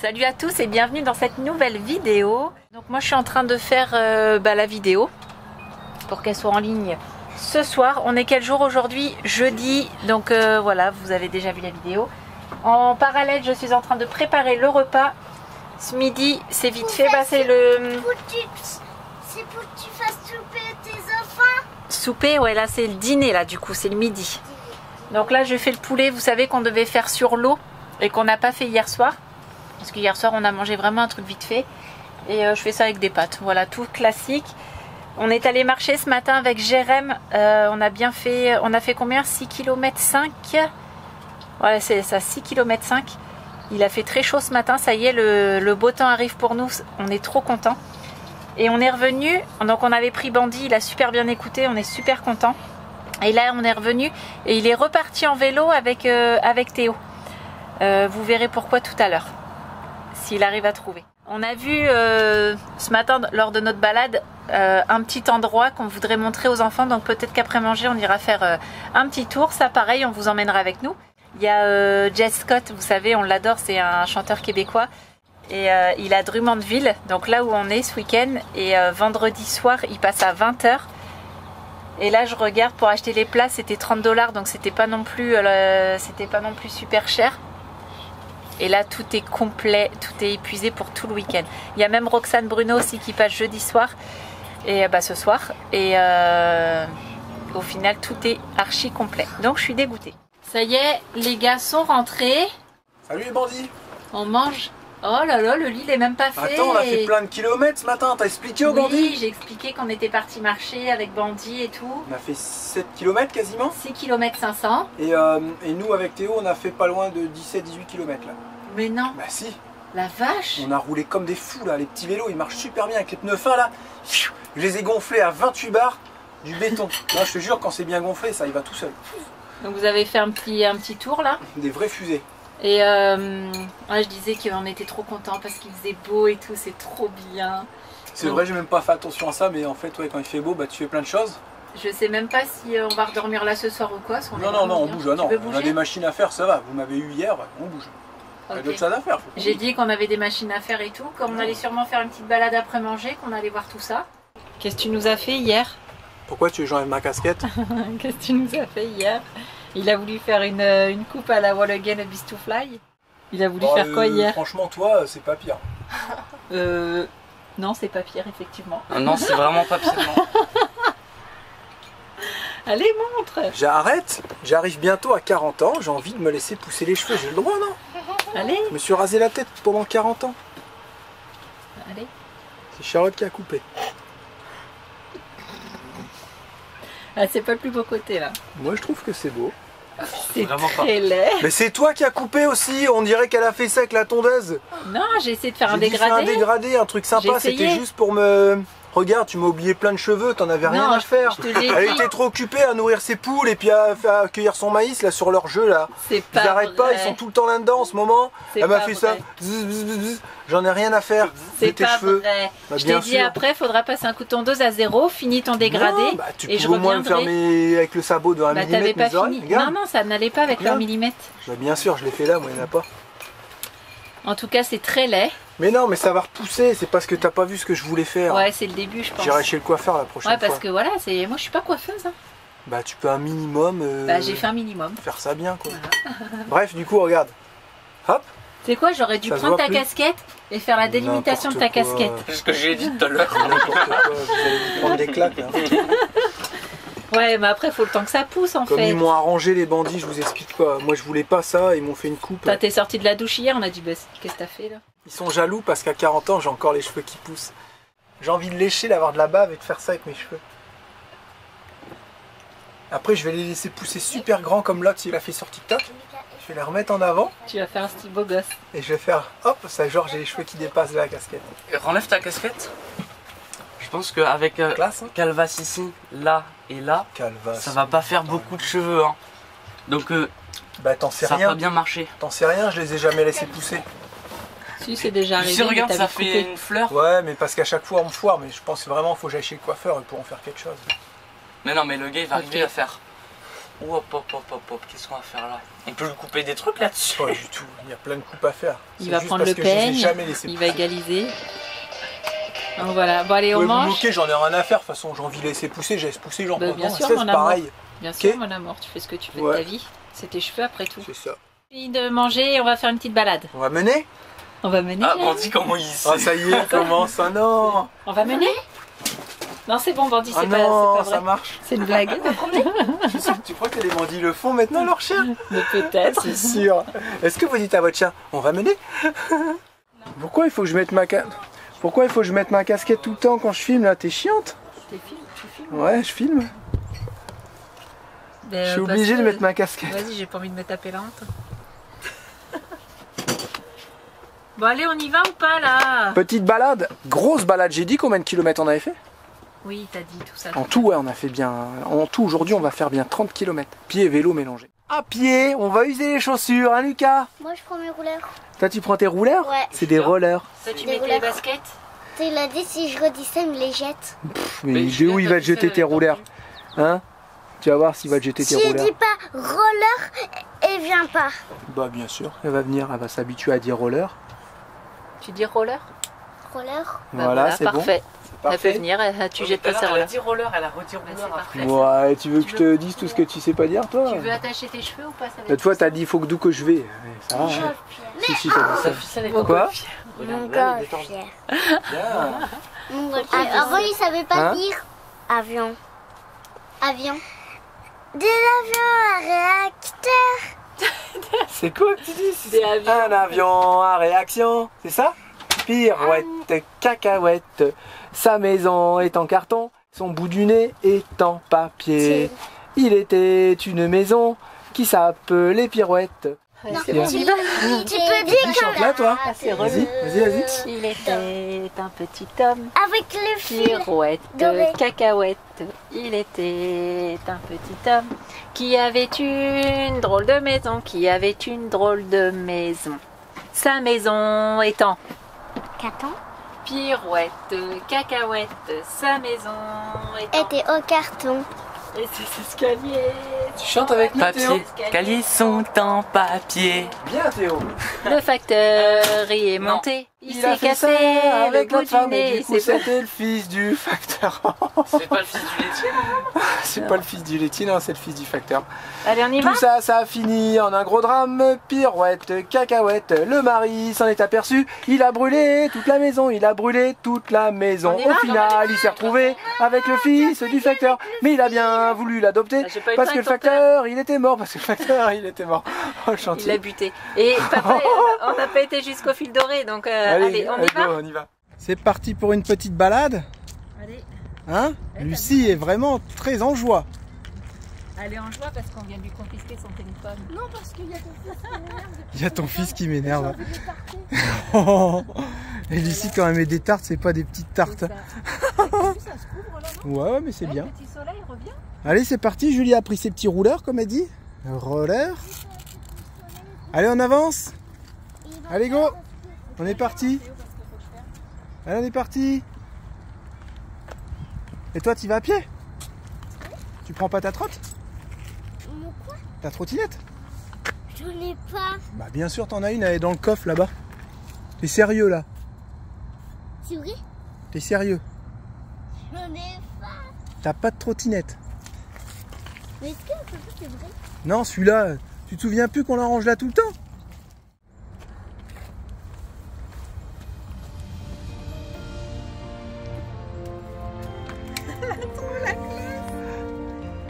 Salut à tous et bienvenue dans cette nouvelle vidéo. Donc moi je suis en train de faire la vidéo pour qu'elle soit en ligne ce soir. On est quel jour aujourd'hui? Jeudi, donc voilà, vous avez déjà vu la vidéo. En parallèle je suis en train de préparer le repas. Ce midi c'est vite fait, c'est le... C'est pour que tu fasses souper tes enfants. Souper, ouais, là c'est le dîner, là du coup c'est le midi. Donc là je fais le poulet, vous savez qu'on devait faire sur l'eau et qu'on n'a pas fait hier soir. Parce que hier soir on a mangé vraiment un truc vite fait. Et je fais ça avec des pâtes, voilà, tout classique. On est allé marcher ce matin avec Jérém, on a bien fait, on a fait combien? 6 km 5. Voilà, c'est ça, 6 km 5. Il a fait très chaud ce matin, ça y est, le beau temps arrive pour nous, on est trop contents. Et on est revenu, donc on avait pris Bandy, il a super bien écouté, on est super contents. Et là on est revenu et il est reparti en vélo avec Théo. Vous verrez pourquoi tout à l'heure, s'il arrive à trouver. On a vu ce matin lors de notre balade un petit endroit qu'on voudrait montrer aux enfants, donc peut-être qu'après manger on ira faire un petit tour. Ça pareil, on vous emmènera avec nous. Il y a Jess Scott, vous savez, on l'adore, c'est un chanteur québécois. Et il est à Drummondville, donc là où on est ce week-end. Et vendredi soir, il passe à 20 h. Et là, je regarde pour acheter les places, c'était 30 $, donc c'était pas non plus super cher. Et là, tout est complet, tout est épuisé pour tout le week-end. Il y a même Roxane Bruno aussi qui passe jeudi soir, et ce soir. Et au final, tout est archi complet. Donc, je suis dégoûtée. Ça y est, les gars sont rentrés. Salut les bandits. On mange. Oh là là, le lit n'est même pas fait. Attends, on a fait plein de kilomètres ce matin, t'as expliqué aux bandits? Oui, j'ai expliqué qu'on était parti marcher avec Bandy et tout. On a fait 7 km quasiment. 6 km 500. Et nous avec Théo, on a fait pas loin de 17-18 km là. Mais non. Bah si. La vache. On a roulé comme des fous là, les petits vélos, ils marchent super bien avec les pneus fins là. Je les ai gonflés à 28 bars, du béton. Là je te jure, quand c'est bien gonflé, ça y va tout seul. Donc vous avez fait un petit tour là. Des vraies fusées. Et ouais, je disais qu'on était trop contents parce qu'il faisait beau et tout, c'est trop bien. C'est vrai, j'ai même pas fait attention à ça, mais en fait, ouais, quand il fait beau, bah, tu fais plein de choses. Je sais même pas si on va redormir là ce soir ou quoi. Non, on bouge, non. On a des machines à faire, ça va. Vous m'avez eu hier, on bouge. Il y a d'autres choses à faire. J'ai dit qu'on avait des machines à faire et tout, qu'on allait sûrement faire une petite balade après manger, qu'on allait voir tout ça. Qu'est-ce que tu nous as fait hier? Pourquoi tu veux que j'enlève ma casquette? Qu'est-ce que tu nous as fait hier? Il a voulu faire une coupe à la Wall Again Beast to Fly. Il a voulu faire quoi hier? Franchement, toi, c'est pas pire. Non, c'est pas pire, effectivement. Non, c'est vraiment pas pire. Non. Allez, montre! J'arrête, j'arrive bientôt à 40 ans, j'ai envie de me laisser pousser les cheveux, j'ai le droit, non? Allez! Je me suis rasé la tête pendant 40 ans. Allez! C'est Charlotte qui a coupé. Ah, c'est pas le plus beau côté là. Moi, je trouve que c'est beau. C'est très laid. Mais c'est toi qui as coupé aussi, on dirait qu'elle a fait ça avec la tondeuse. Non, j'ai essayé de faire un J'ai dégradé. fait un dégradé, un truc sympa, c'était juste pour me... Regarde, tu m'as oublié plein de cheveux, t'en avais rien à faire. Elle était trop occupée à nourrir ses poules et puis à cueillir son maïs là sur leur jeu là. C'est pas Ils n'arrêtent pas, ils sont tout le temps là-dedans en ce moment. Elle m'a fait ça. J'en ai rien à faire. C'est tes pas cheveux. vrai. Bah, je t'ai dit après, il faudra passer un coup de tondeuse à 0, finis ton dégradé. Non, bah, tu et je peux au moins me reviendrai. faire avec le sabot de 1 bah, mm. T'avais pas fini. Non, ça n'allait pas avec 1 mm. Bah, bien sûr, je l'ai fait là, moi il n'y en a pas. En tout cas, c'est très laid. Mais non, mais ça va repousser, c'est parce que t'as pas vu ce que je voulais faire. Ouais, c'est le début, je pense. J'irai chez le coiffeur la prochaine fois. Ouais, parce que voilà, moi je suis pas coiffeuse. Hein. Bah, tu peux un minimum. Bah, j'ai fait un minimum. Faire ça bien, quoi. Voilà. Bref, du coup, regarde. Hop. C'est quoi, j'aurais dû prendre ta casquette et faire la délimitation de ta casquette. C'est ce que j'ai dit tout à l'heure. N'importe quoi, vous allez vous prendre des claques. Hein. Ouais, mais après, il faut le temps que ça pousse en fait. Comme ils m'ont arrangé les bandits, je vous explique pas. Moi, je voulais pas ça, ils m'ont fait une coupe. T'es sorti de la douche hier, on a dit, bah, qu'est-ce que t'as fait là? Ils sont jaloux parce qu'à 40 ans, j'ai encore les cheveux qui poussent. J'ai envie de lécher, d'avoir de la bave et de faire ça avec mes cheveux. Après, je vais les laisser pousser super grands comme l'autre, s'il a fait sur TikTok. Je vais les remettre en avant. Tu vas faire un style beau gosse. Et je vais faire, hop, ça genre j'ai les cheveux qui dépassent de la casquette. Renlève ta casquette. Je pense qu'avec Calvas ici, là et là, ça va pas faire beaucoup de cheveux. Hein. Donc bah, t'en sais ça rien. va pas bien marcher. T'en sais rien, je les ai jamais laissés pousser. Si, c'est déjà arrivé. Si, regarde, ça fait une fleur. Ouais, mais parce qu'à chaque fois on me foire, mais je pense vraiment qu'il faut que j'aille chez le coiffeur pour en faire quelque chose. Mais non, mais le gars il va arriver à faire. Hop, qu'est-ce qu'on va faire là? On peut lui couper des trucs là-dessus? Pas du tout, il y a plein de coupes à faire. Il va prendre le peigne, il va égaliser. Donc voilà, bon allez, on mange. Ok, j'en ai rien à faire, de toute façon j'ai envie de laisser pousser, j'ai laissé pousser, j'en prends bien sûr, c'est pareil. Bien sûr, mon amour, tu fais ce que tu veux de ta vie. C'est tes cheveux après tout. C'est ça. Fini de manger, on va faire une petite balade. On va mener? On va mener. Ah, Bandit, comment il sait? Ah, ça y est, commence, ah non. On va mener? Non, c'est bon, Bandit, c'est pas vrai. Ça marche. C'est une blague. Tu crois que les bandits le font maintenant, leur chien? Mais peut-être. C'est sûr. Est-ce que vous dites à votre chien, on va mener? Pourquoi il faut que je mette ma casquette tout le temps quand je filme là? T'es chiante? Tu filmes? Ouais, je filme. Je suis obligé de mettre ma casquette. Vas-y, j'ai pas envie de me taper la honte. Bon allez, on y va ou pas là? Petite balade, grosse balade. J'ai dit combien de kilomètres on avait fait? Oui, t'as dit tout ça. En tout, ouais, on a fait bien. En tout, aujourd'hui, on va faire bien 30 km. Pied et vélo mélangés. À pied, on va user les chaussures, hein Lucas? Moi je prends mes rouleurs. Toi, tu prends tes rouleurs? Ouais. C'est des rollers. Toi, tu mets les baskets? Il a dit si je redis ça, il me les jette. Mais de où il va te jeter tes rouleurs? Hein? Tu vas voir s'il va te jeter tes rouleurs. Si il dit pas roller, elle vient pas. Bah bien sûr, elle va venir, elle va s'habituer à dire roller. Tu dis roller? Roller. Bah voilà, c'est parfait. Bon. Elle peut venir, tu jettes pas sa roller. Elle a dit roller, elle a redit roller après. Ouais, tu veux que je te dise tout ce que tu sais pas dire, toi? Tu veux attacher tes cheveux ou pas? L'autre fois, t'as dit il faut que d'où que je vais. Ça va, hein? Si, t'as dit ça. Quoi? Mon gars, fier. Avant, il savait pas dire avion. Avion. Des avions à réacteur. C'est quoi que tu dis? Un avion à réaction, c'est ça? Pirouette, cacahuète, sa maison est en carton, son bout du nez est en papier. Il était une maison qui s'appelait Pirouette. Non, tu peux dire chante là, toi. Vas-y. Il était un petit homme. Avec le fil. Pirouette, cacahuète. Il était un petit homme qui avait une drôle de maison. Sa maison étant carton. Pirouette, cacahuète. Sa maison était au carton. Et ses escaliers. Tu chantes avec nous, Théo? Escaliers sont en papier. Bien, Théo. Le facteur y est monté. Il s'est cassé avec notre femme et du coup c'était le fils du facteur. C'est pas le fils du laitier? C'est pas le fils du laitier, non, c'est le fils du facteur. Allez, on y va. Tout ça, ça a fini en un gros drame. Pirouette, cacahuète, le mari s'en est aperçu. Il a brûlé toute la maison, Au final, il s'est retrouvé avec le fils du facteur. Mais il a bien voulu l'adopter parce que le facteur, il était mort. Oh, chantier. Il l'a buté. Et papa, on n'a pas été jusqu'au fil doré, donc allez, on y va. C'est parti pour une petite balade. Allez. Hein? Lucie est vraiment très en joie. Elle est en joie parce qu'on vient de lui confisquer son téléphone. Non, parce qu'il y a ton fils qui m'énerve. Il y a ton fils qui m'énerve. Et Lucie, quand elle met des tartes, c'est pas des petites tartes. Ouais, mais c'est bien. Le petit soleil revient. Allez, c'est parti. Julie a pris ses petits rouleurs, comme elle dit. Roller. Allez, on avance. Allez, go. On est parti. Allez, on est parti. Et toi, tu vas à pied? Tu prends pas ta trotte? Mon quoi? Ta trottinette? Je n'ai pas. Bah bien sûr, t'en as une, elle est dans le coffre là-bas. T'es sérieux là? C'est vrai? T'es sérieux? J'en ai pas. T'as pas de trottinette? Mais est-ce que c'est vrai? Non, celui-là, tu te souviens plus qu'on l'arrange là tout le temps?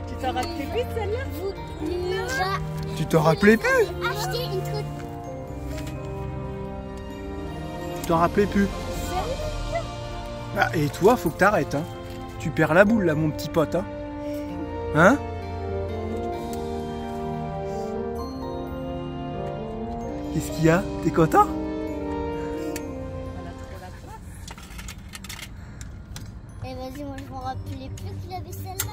Tu t'en rappelais plus de celle-là? Tu t'en rappelais plus? Acheter une trottinette. Tu t'en rappelais plus? Ah, et toi, faut que t'arrêtes, hein. Tu perds la boule là, mon petit pote, hein. Hein? Qu'est-ce qu'il y a? T'es content? Eh vas-y, moi je m'en rappelais plus qu'il avait celle-là.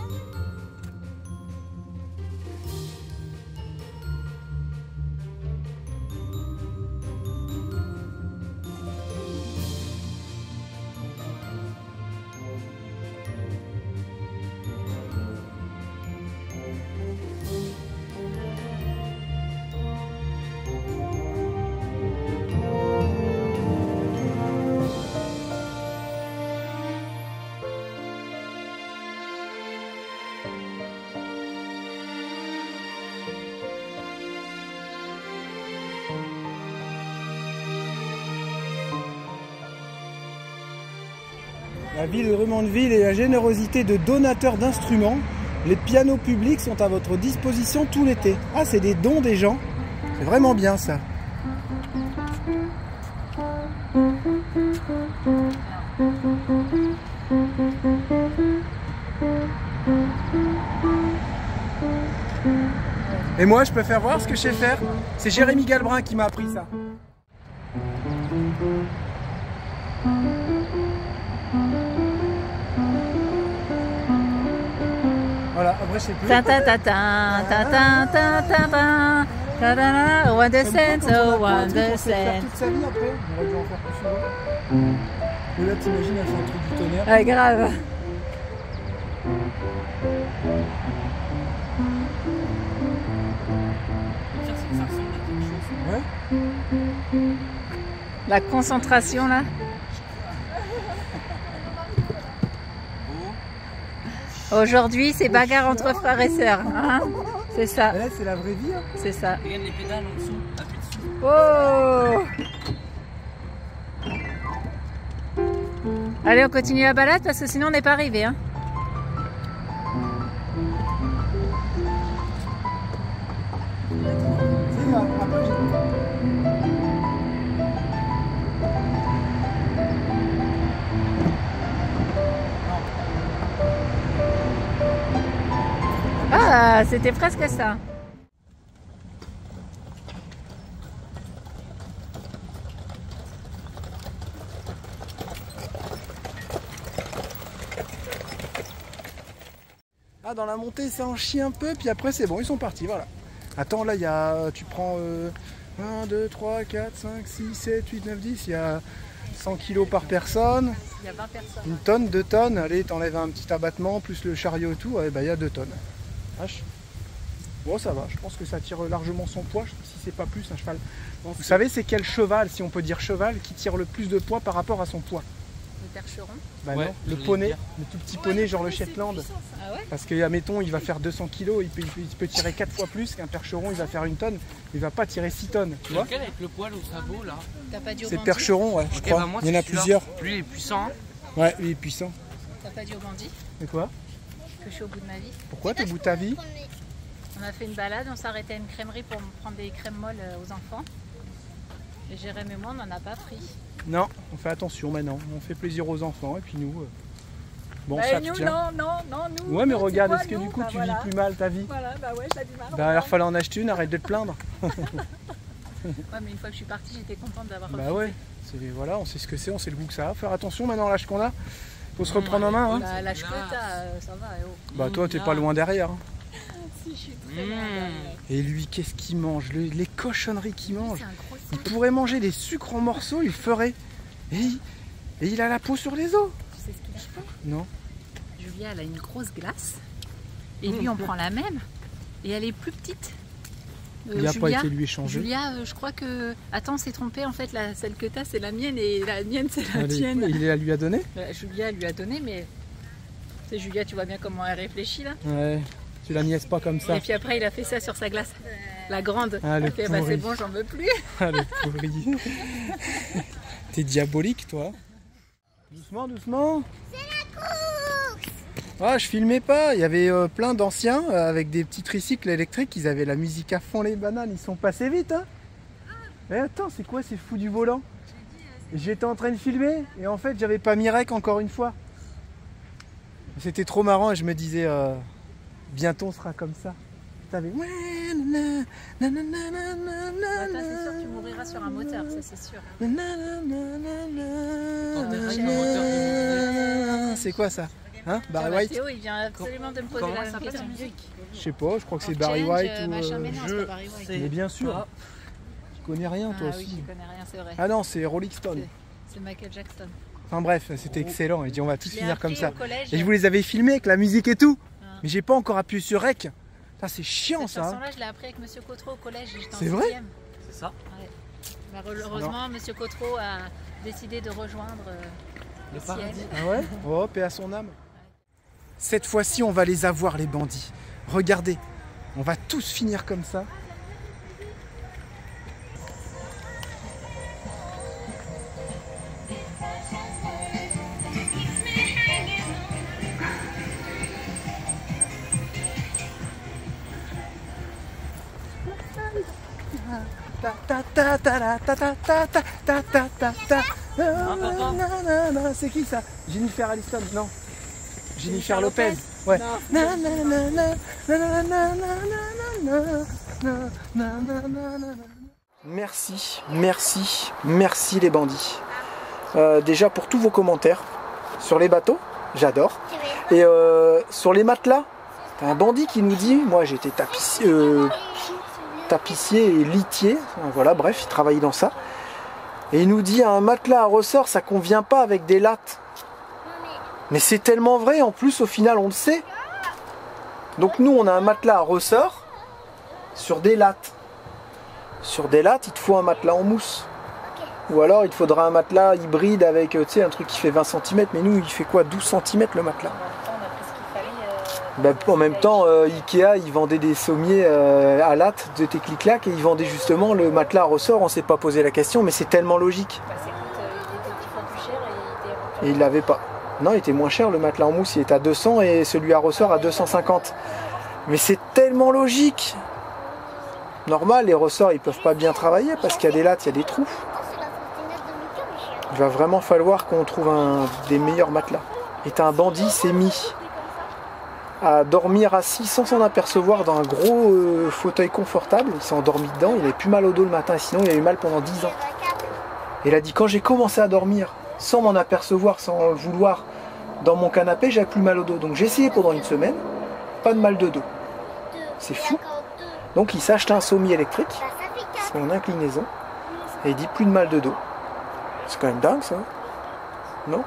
La ville de Drummondville et la générosité de donateurs d'instruments. Les pianos publics sont à votre disposition tout l'été. Ah, c'est des dons des gens. C'est vraiment bien ça. Et moi, je peux faire voir ce que je sais faire. C'est Jérémy Galbrin qui m'a appris ça. Voilà, après je sais plus. Ta ta ta ta ta ta ta ta ta ta ta one the cent, oh one the cent. Toute sa vie après, on aurait dû en faire plus souvent. Et là t'imagines, elle fait un truc du tonnerre. Ah grave. Ouais. La concentration là. Aujourd'hui, c'est bagarre entre frères et sœurs. Hein, c'est ça. Là, c'est la vraie vie. Hein. C'est ça. Regarde les pédales en dessous, appuie dessus. Oh! Allez, on continue la balade parce que sinon on n'est pas arrivé. Hein. Ah, c'était presque ça. Ah, dans la montée, ça en chie un peu, puis après, c'est bon, ils sont partis, voilà. Attends, là, il y a, tu prends 1, 2, 3, 4, 5, 6, 7, 8, 9, 10, il y a 100 kg par personne. Il y a 20 personnes. Une tonne, 2 tonnes, allez, t'enlèves un petit abattement, plus le chariot et tout, ouais, bah, il y a 2 tonnes. Vache. Bon, ça va, je pense que ça tire largement son poids, si c'est pas plus un cheval. Vous savez, c'est quel cheval, si on peut dire cheval, qui tire le plus de poids par rapport à son poids? Le percheron. Bah ouais, non, le poney, le tout petit poney, genre le Shetland. Ah ouais? Parce que, admettons, il va faire 200 kg, il peut tirer 4 fois plus qu'un percheron, il va faire 1 tonne, il va pas tirer 6 tonnes, tu vois? Lequel avec le poil au sabot là? T'as pas dit au C'est bandit? percheron, ouais, je crois. Bah moi, il y en a c'est celui-là. plusieurs. Lui il est puissant. Hein. Ouais, il est puissant. T'as pas dit au bandit Et quoi? que je suis au bout de ma vie? Pourquoi t'es au bout de ta vie? On a fait une balade, on s'arrêtait à une crèmerie pour prendre des crèmes molles aux enfants. Et Jérémy et moi, on n'en a pas pris. Non, on fait attention maintenant, on fait plaisir aux enfants et puis nous... Bon, Bah, ça nous, tient. non, nous. Ouais, mais nous, regarde, c'est est-ce que quoi, du coup nous? tu Bah, vis voilà. plus mal ta vie? Voilà, bah ouais, ça dit mal. Bah, il fallait en acheter une, arrête de te plaindre. Ouais, mais une fois que je suis partie, j'étais contente d'avoir Bah ouais, voilà, on sait ce que c'est, on sait le goût que ça a. Faire attention maintenant à l'âge qu'on a. Faut se reprendre en main. Hein. Bah, l'âge que t'as, ça va. Oh. Bah toi, t'es pas loin derrière. Hein. Si, je suis très loin derrière. Et lui, qu'est-ce qu'il mange? Les cochonneries qu'il mange. C'est un gros Il sac. pourrait manger des sucres en morceaux, il ferait. Et il a la peau sur les os. Tu sais ce qu'il a fait? Non. Julia, elle a une grosse glace. Et lui, on prend la même. Et elle est plus petite. Il n'a pas été lui échangé. Julia, je crois que... Attends, c'est trompé. En fait, celle que t'as, c'est la mienne. Et la mienne, c'est la tienne. Il la lui a donné? Julia lui a donné, mais... Tu sais, Julia, tu vois bien comment elle réfléchit, là. Ouais. Tu la niaises pas comme ça. Et puis après, il a fait ça sur sa glace. La grande. Ah, le Ok, bah pourri. c'est bon, j'en veux plus. Ah, le pourri. T'es diabolique, toi. Doucement, doucement. C'est la course. Ah, je filmais pas. Il y avait plein d'anciens avec des petits tricycles électriques. Ils avaient la musique à fond, les bananes. Ils sont passés vite, hein. Mais attends, c'est quoi ces fous du volant? J'étais en train de filmer et en fait, j'avais pas mis rec encore une fois. C'était trop marrant et je me disais, bientôt on sera comme ça. T'avais... C'est sûr, tu mouriras sur un moteur, ça c'est sûr. C'est quoi ça? Hein? Barry Tiens, White? Théo, il vient absolument de me poser Comment la ça question. Je sais pas, je crois que c'est Barry Change, White ou... machin, mais non, c'est pas Barry White. Mais bien sûr, Ah. tu connais rien toi Ah oui, aussi. je connais rien, c'est vrai. Ah non, c'est Rolling Stone. C'est Michael Jackson. Enfin bref, c'était excellent. Et dit on va tous Je l'ai finir comme appris ça. au collège. Et je vous les avais filmés avec la musique et tout. Ah. Mais j'ai pas encore appuyé sur rec. Ça c'est chiant Cette ça. chanson-là, je l'ai appris avec Monsieur Cotreau au collège. J'étais en C'est vrai? 6e. C'est ça? Ouais. Bah, heureusement, Monsieur Cotreau a décidé de rejoindre le ciel. paradis. Ah ouais? Oh, paix à son âme. Cette fois-ci, on va les avoir, les bandits. Regardez, on va tous finir comme ça. ta ta ta ta ta ta ta ta ta ta. C'est qui ça? Jennifer Aniston? Non. Jennifer Lopez. Ouais. Merci, merci, merci les bandits. Déjà pour tous vos commentaires sur les bateaux, j'adore. Et sur les matelas, t'as un bandit qui nous dit, moi j'étais tapissier et litier, voilà, bref, il travaillait dans ça. Et il nous dit, un matelas à ressort, ça convient pas avec des lattes. Mais c'est tellement vrai, en plus au final on le sait. Donc nous on a un matelas à ressort sur des lattes. Sur des lattes, il te faut un matelas en mousse. Ou alors il te faudra un matelas hybride avec tu sais, un truc qui fait 20 cm. Mais nous il fait quoi, 12 cm le matelas? En même temps, Ikea ils vendaient des sommiers à lattes de tes clic-clac et ils vendaient justement le matelas à ressort. On s'est pas posé la question, mais c'est tellement logique. Et il l'avait pas. Non, il était moins cher le matelas en mousse, il était à 200 et celui à ressort à 250. Mais c'est tellement logique. Normal, les ressorts ils peuvent pas bien travailler parce qu'il y a des lattes, il y a des trous. Il va vraiment falloir qu'on trouve des meilleurs matelas. Et un bandit s'est mis à dormir assis sans s'en apercevoir dans un gros fauteuil confortable. Il s'est endormi dedans, il avait plus mal au dos le matin, sinon il a eu mal pendant 10 ans. Et il a dit, quand j'ai commencé à dormir sans m'en apercevoir, sans le vouloir, dans mon canapé, j'avais plus mal au dos. Donc j'ai essayé pendant une semaine, pas de mal de dos. C'est fou. Donc il s'est acheté un sommier électrique, c'est en inclinaison, et il dit plus de mal de dos. C'est quand même dingue ça, non?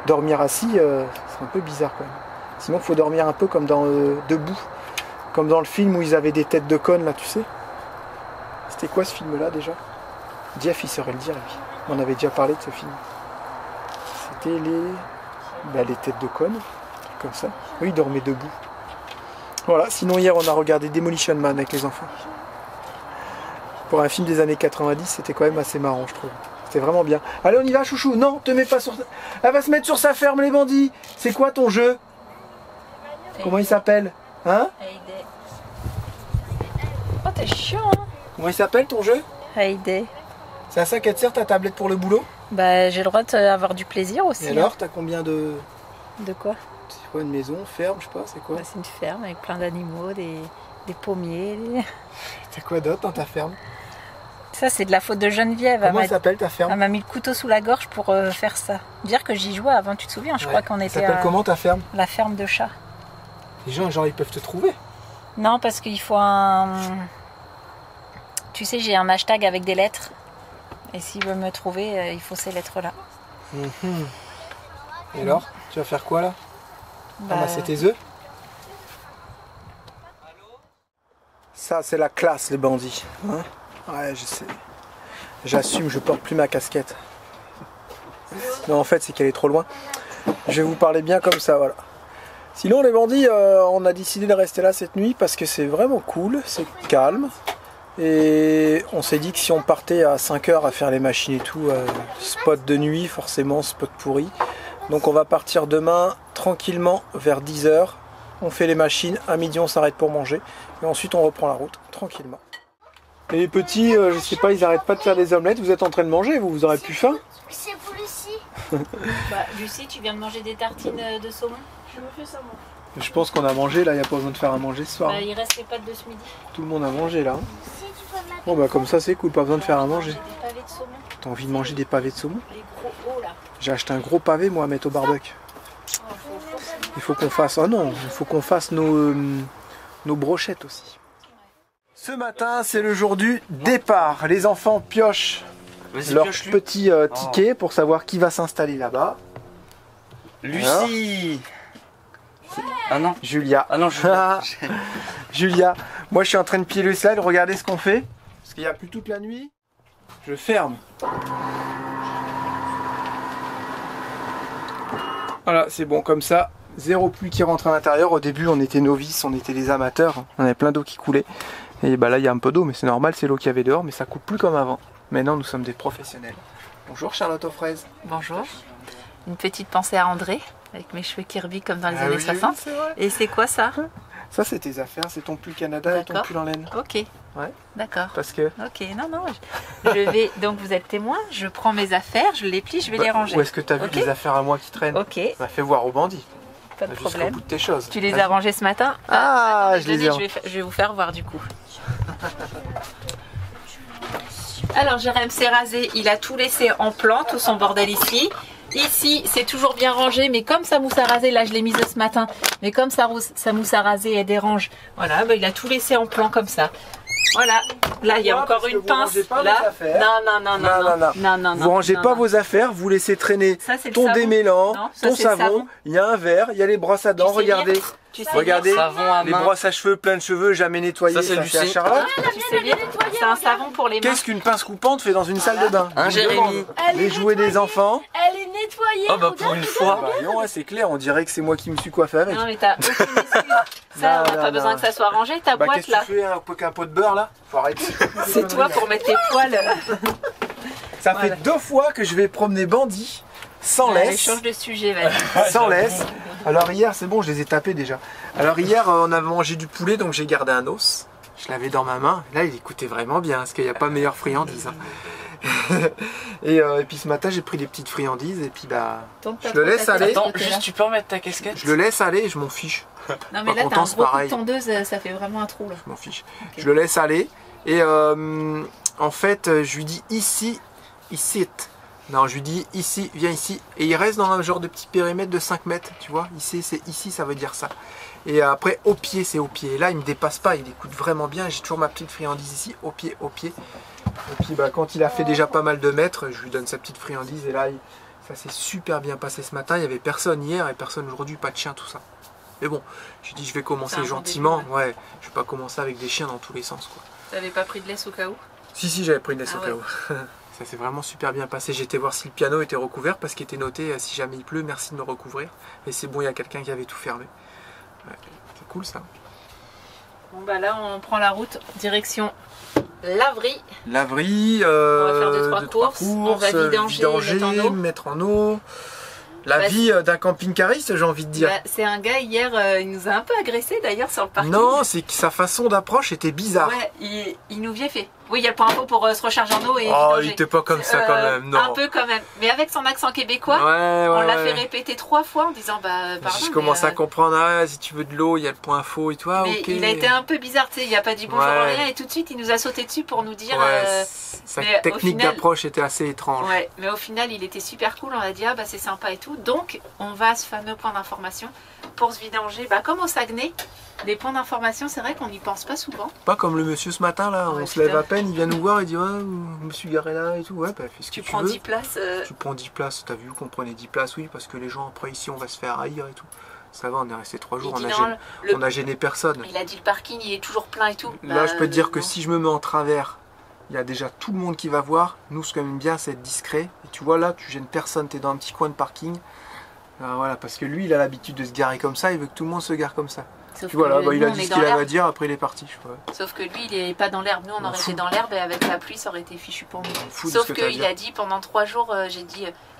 Dormir assis, c'est un peu bizarre quand même. Sinon il faut dormir un peu comme dans Debout, comme dans le film où ils avaient des têtes de connes là, tu sais. C'était quoi ce film là déjà? Jeff il saurait le dire lui. On avait déjà parlé de ce film. C'était les têtes de connes, comme ça. Oui, ils dormaient debout. Voilà, sinon hier on a regardé Demolition Man avec les enfants. Pour un film des années 90, c'était quand même assez marrant je trouve. C'était vraiment bien. Allez on y va chouchou, non, te mets pas sur... Elle va se mettre sur sa ferme les bandits. C'est quoi ton jeu? Comment il s'appelle? Hein? Oh t'es chiant hein. Comment il s'appelle ton jeu? Hayday. C'est à ça qu'elle te sert ta tablette pour le boulot? Bah j'ai le droit d'avoir du plaisir aussi. Et alors t'as combien de... De quoi? C'est quoi une maison, ferme, je sais pas, c'est quoi? Bah, c'est une ferme avec plein d'animaux, des pommiers. T'as quoi d'autre dans ta ferme? Ça c'est de la faute de Geneviève. Comment elle s'appelle ta ferme? Elle m'a mis le couteau sous la gorge pour faire ça. Dire que j'y jouais avant, tu te souviens? Je crois qu'on était. Ça s'appelle comment ta ferme? La ferme de chat. Les gens genre ils peuvent te trouver? Non parce qu'il faut un... Tu sais j'ai un hashtag avec des lettres. Et s'il veut me trouver, il faut ces lettres-là. Et alors, tu vas faire quoi là? Ramasser tes œufs? Ça, c'est la classe, les bandits. Hein? Ouais, je sais. J'assume, je porte plus ma casquette. Non, en fait, c'est qu'elle est trop loin. Je vais vous parler bien comme ça, voilà. Sinon, les bandits, on a décidé de rester là cette nuit parce que c'est vraiment cool, c'est calme. Et on s'est dit que si on partait à 5 h à faire les machines et tout, spot de nuit, forcément, spot pourri. Donc on va partir demain tranquillement vers 10 h. On fait les machines, à midi on s'arrête pour manger. Et ensuite on reprend la route, tranquillement. Et les petits, je sais pas, ils arrêtent pas de faire des omelettes. Vous êtes en train de manger, vous aurez plus faim? C'est pour Lucie. Bah, Lucie, tu viens de manger des tartines de saumon? Je me fais ça moi. Je pense qu'on a mangé là, il n'y a pas besoin de faire à manger ce soir. Bah, il reste les pâtes de ce midi. Tout le monde a mangé là. Si tu peux me la... Bon bah comme ça c'est cool, pas besoin de faire à manger. Des pavés de saumon. T'as envie de manger des pavés de saumon? Les gros hauts là. J'ai acheté un gros pavé moi à mettre au barbecue. Il faut qu'on fasse... Oh non, il faut qu'on fasse nos brochettes aussi. Ce matin c'est le jour du départ. Les enfants piochent leur petit ticket pour savoir qui va s'installer là-bas. Lucie. Ah non. Julia. Ah non, Julia. Julia. Moi je suis en train de piler le slide, regardez ce qu'on fait. Parce qu'il n'y a plus toute la nuit. Je ferme. Voilà, c'est bon comme ça. Zéro pluie qui rentre à l'intérieur. Au début on était novices, on était des amateurs. On avait plein d'eau qui coulait. Et bah là il y a un peu d'eau, mais c'est normal, c'est l'eau qu'il y avait dehors. Mais ça coule plus comme avant. Maintenant nous sommes des professionnels. Bonjour Charlotte aux fraises. Bonjour. Une petite pensée à André, avec mes cheveux Kirby comme dans les années 60. Et c'est quoi ça? Ça, c'est tes affaires, c'est ton pull Canada et ton pull en laine. Ok. Ouais. D'accord. Parce que... Ok, non, non. Je vais... Donc, vous êtes témoin, je prends mes affaires, je les plie, je vais les ranger. Où est-ce que tu as vu des affaires à moi qui traînent? Ok. Bah, fais voir au bandit. Pas de problème. Bout de tes choses. Tu les as rangées ce matin? Ah, je les ai. Je vais vous faire voir du coup. Alors, Jérém s'est rasé, il a tout laissé en plan, tout son bordel ici. Ici, c'est toujours bien rangé, mais comme sa mousse à raser, là je l'ai mise ce matin, mais comme sa mousse à raser, elle dérange. Voilà, bah, il a tout laissé en plan comme ça. Voilà, là il y a encore une pince. Là, non. Vous rangez pas vos affaires, vous laissez traîner ton démêlant, ton savon. Il y a un verre, il y a les brosses à dents. Regardez, regardez, les brosses à cheveux, plein de cheveux, jamais nettoyés. Ça c'est à Charlotte. C'est un savon pour les mains. Qu'est-ce qu'une pince coupante fait dans une salle de bain? Un Jérémy. Les jouets des enfants. Elle est nettoyée. Oh bah pour une fois. Bah non, c'est clair, on dirait que c'est moi qui me suis coiffé avec. Non mais t'as aucune excuse. Ça, on n'a pas besoin que ça soit rangé, ta boîte qu'est-ce là. que tu fais qu'un pot de beurre là? Faut arrêter. C'est toi pour mettre tes poils. Ça fait 2 fois que je vais promener Bandit sans laisse. Change de sujet, vas-y. Sans laisse. Alors hier, c'est bon, je les ai tapés déjà. Alors hier, on a mangé du poulet, donc j'ai gardé un os. Je l'avais dans ma main. Là, il écoutait vraiment bien, parce qu'il n'y a pas meilleure friandise. Hein. et puis ce matin, j'ai pris des petites friandises, et puis bah, je le laisse aller. Attends, juste tu peux remettre ta casquette? Je le laisse aller et je m'en fiche. Non mais là, t'as un gros coup de tondeuse, ça fait vraiment un trou là. Je m'en fiche. Okay. Je le laisse aller, et en fait, je lui dis ici. Non, je lui dis ici, viens ici. Et il reste dans un genre de petit périmètre de 5 mètres, tu vois. Ici, c'est ici, ça veut dire ça. Et après, au pied, c'est au pied. Et là, il me dépasse pas, il écoute vraiment bien. J'ai toujours ma petite friandise ici, au pied, au pied. Et puis, bah, quand il a fait déjà pas mal de mètres, je lui donne sa petite friandise. Et là, ça s'est super bien passé ce matin. Il n'y avait personne hier et personne aujourd'hui, pas de chien, tout ça. Mais bon, j'ai dit, je vais commencer gentiment. Ouais, je vais pas commencer avec des chiens dans tous les sens, quoi. Tu n'avais pas pris de laisse au cas où? Si, j'avais pris une laisse au cas où. Ça s'est vraiment super bien passé. J'étais voir si le piano était recouvert parce qu'il était noté si jamais il pleut, merci de me recouvrir. Et c'est bon, il y a quelqu'un qui avait tout fermé. Ouais, c'est cool ça. Bon bah là on prend la route direction Lavry. Lavry, on va faire 2-3 courses. On va vidanger, mettre en eau. La vie d'un camping-cariste, j'ai envie de dire. Bah, c'est un gars hier, il nous a un peu agressé d'ailleurs sur le parking. Non, c'est que sa façon d'approche était bizarre. Ouais, il nous vient fait. Oui, il y a le point info pour se recharger en eau et oh, il était pas comme ça quand même, non. Un peu quand même, mais avec son accent québécois, on l'a fait répéter 3 fois en disant bah pardon. Je commence à comprendre, si tu veux de l'eau, il y a le point info et tout. Mais okay. Il a été un peu bizarre, tu sais, il a pas dit bonjour rien et tout de suite il nous a sauté dessus pour nous dire. Sa technique d'approche était assez étrange. Ouais, mais au final il était super cool, on a dit ah bah c'est sympa et tout. Donc on va à ce fameux point d'information pour se vidanger, bah comme au Saguenay. Les points d'information, c'est vrai qu'on n'y pense pas souvent. Pas comme le monsieur ce matin là, on se lève à peine, il vient nous voir et dit ouais, je me suis garé là et tout. Ouais, bah fais ce que tu veux. Tu prends 10 places. Tu prends 10 places, t'as vu qu'on prenait 10 places, oui, parce que les gens après ici on va se faire haïr et tout. Ça va, on est resté 3 jours, on a gêné personne. Il a dit le parking il est toujours plein et tout. Là je peux te dire que si je me mets en travers, il y a déjà tout le monde qui va voir. Nous ce qu'on aime bien c'est être discret. Et tu vois là, tu gênes personne, t'es dans un petit coin de parking. Alors, voilà, parce que lui il a l'habitude de se garer comme ça, il veut que tout le monde se gare comme ça. Voilà, bah, il a dit ce qu'il avait à dire, après il est parti. Sauf que lui, il est pas dans l'herbe. Nous, on aurait été dans l'herbe et avec la pluie, ça aurait été fichu pour nous. Sauf qu'il a dit pendant 3 jours,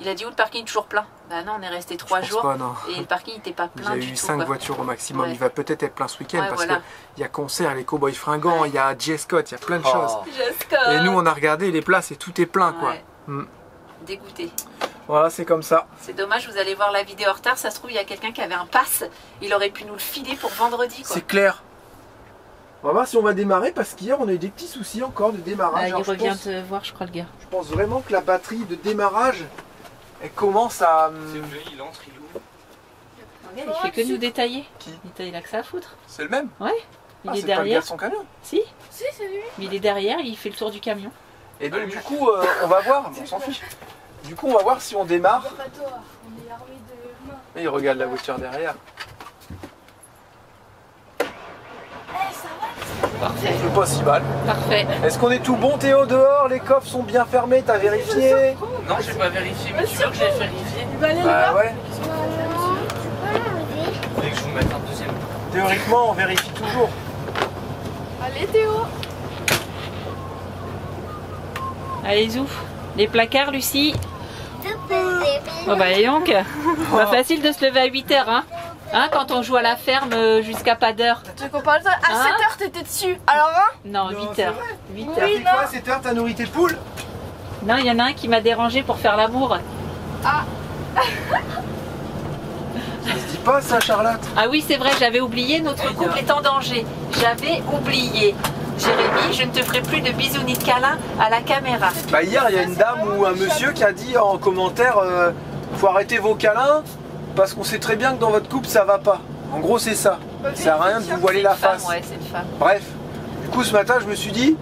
il a dit où le parking est toujours plein. Bah non, on est resté 3 jours pas, non. et le parking n'était pas plein. Il y a eu 5 voitures au maximum. Il va peut-être être plein ce week-end parce qu'il y a concert, les Cowboys Fringants, il y a J. Scott, il y a plein de choses. Et nous, on a regardé les places et tout est plein, quoi. Dégoûté. Voilà, c'est comme ça. C'est dommage, vous allez voir la vidéo en retard. Ça se trouve, il y a quelqu'un qui avait un pass. Il aurait pu nous le filer pour vendredi. C'est clair. On va voir si on va démarrer parce qu'hier, on a eu des petits soucis encore de démarrage. Il revient te voir, je crois, le gars. Je pense vraiment que la batterie de démarrage, elle commence à... C'est que il entre, il ouvre. Regarde, il fait que nous détailler. Qui? Il a que ça à foutre. C'est le même? Ouais. Il est derrière. Pas le gars de son camion? Si, c'est lui. Mais il est derrière, il fait le tour du camion. Et donc, du coup, on va voir. On s'en fiche. Du coup, on va voir si on démarre. Pas toi, on est armé de mains. Et il regarde la voiture derrière. Ça va? Parfait. C'est pas si mal. Parfait. Est-ce qu'on est tout bon, Théo, dehors? Les coffres sont bien fermés, t'as vérifié? Non, j'ai pas vérifié, mais tu veux que j'ai vérifié? Il va aller Bah ouais. Vous voulez que je vous mette un deuxième? Théoriquement, on vérifie toujours. Allez Théo. Allez, zouf. Les placards, Lucie. Oh bah et donc, pas facile de se lever à 8 h, hein. Hein, quand on joue à la ferme jusqu'à pas d'heure. Tu veux qu'on parle de ça? À 7h t'étais dessus. Alors hein? Non, 8h. 8h. Oui, quoi, à 7h, t'as nourri tes poules? Non, il y en a un qui m'a dérangé pour faire l'amour. Ah. Ça se dit pas ça, Charlotte? Ah oui, c'est vrai, j'avais oublié, notre couple est en danger. J'avais oublié. Jérémy, je ne te ferai plus de bisous ni de câlins à la caméra. Bah hier, il y a une dame ou un monsieur qui a dit en commentaire faut arrêter vos câlins parce qu'on sait très bien que dans votre couple ça va pas. En gros, c'est ça. Ça sert à rien de vous voiler la face. Ouais, c'est une femme. Bref, du coup ce matin je me suis dit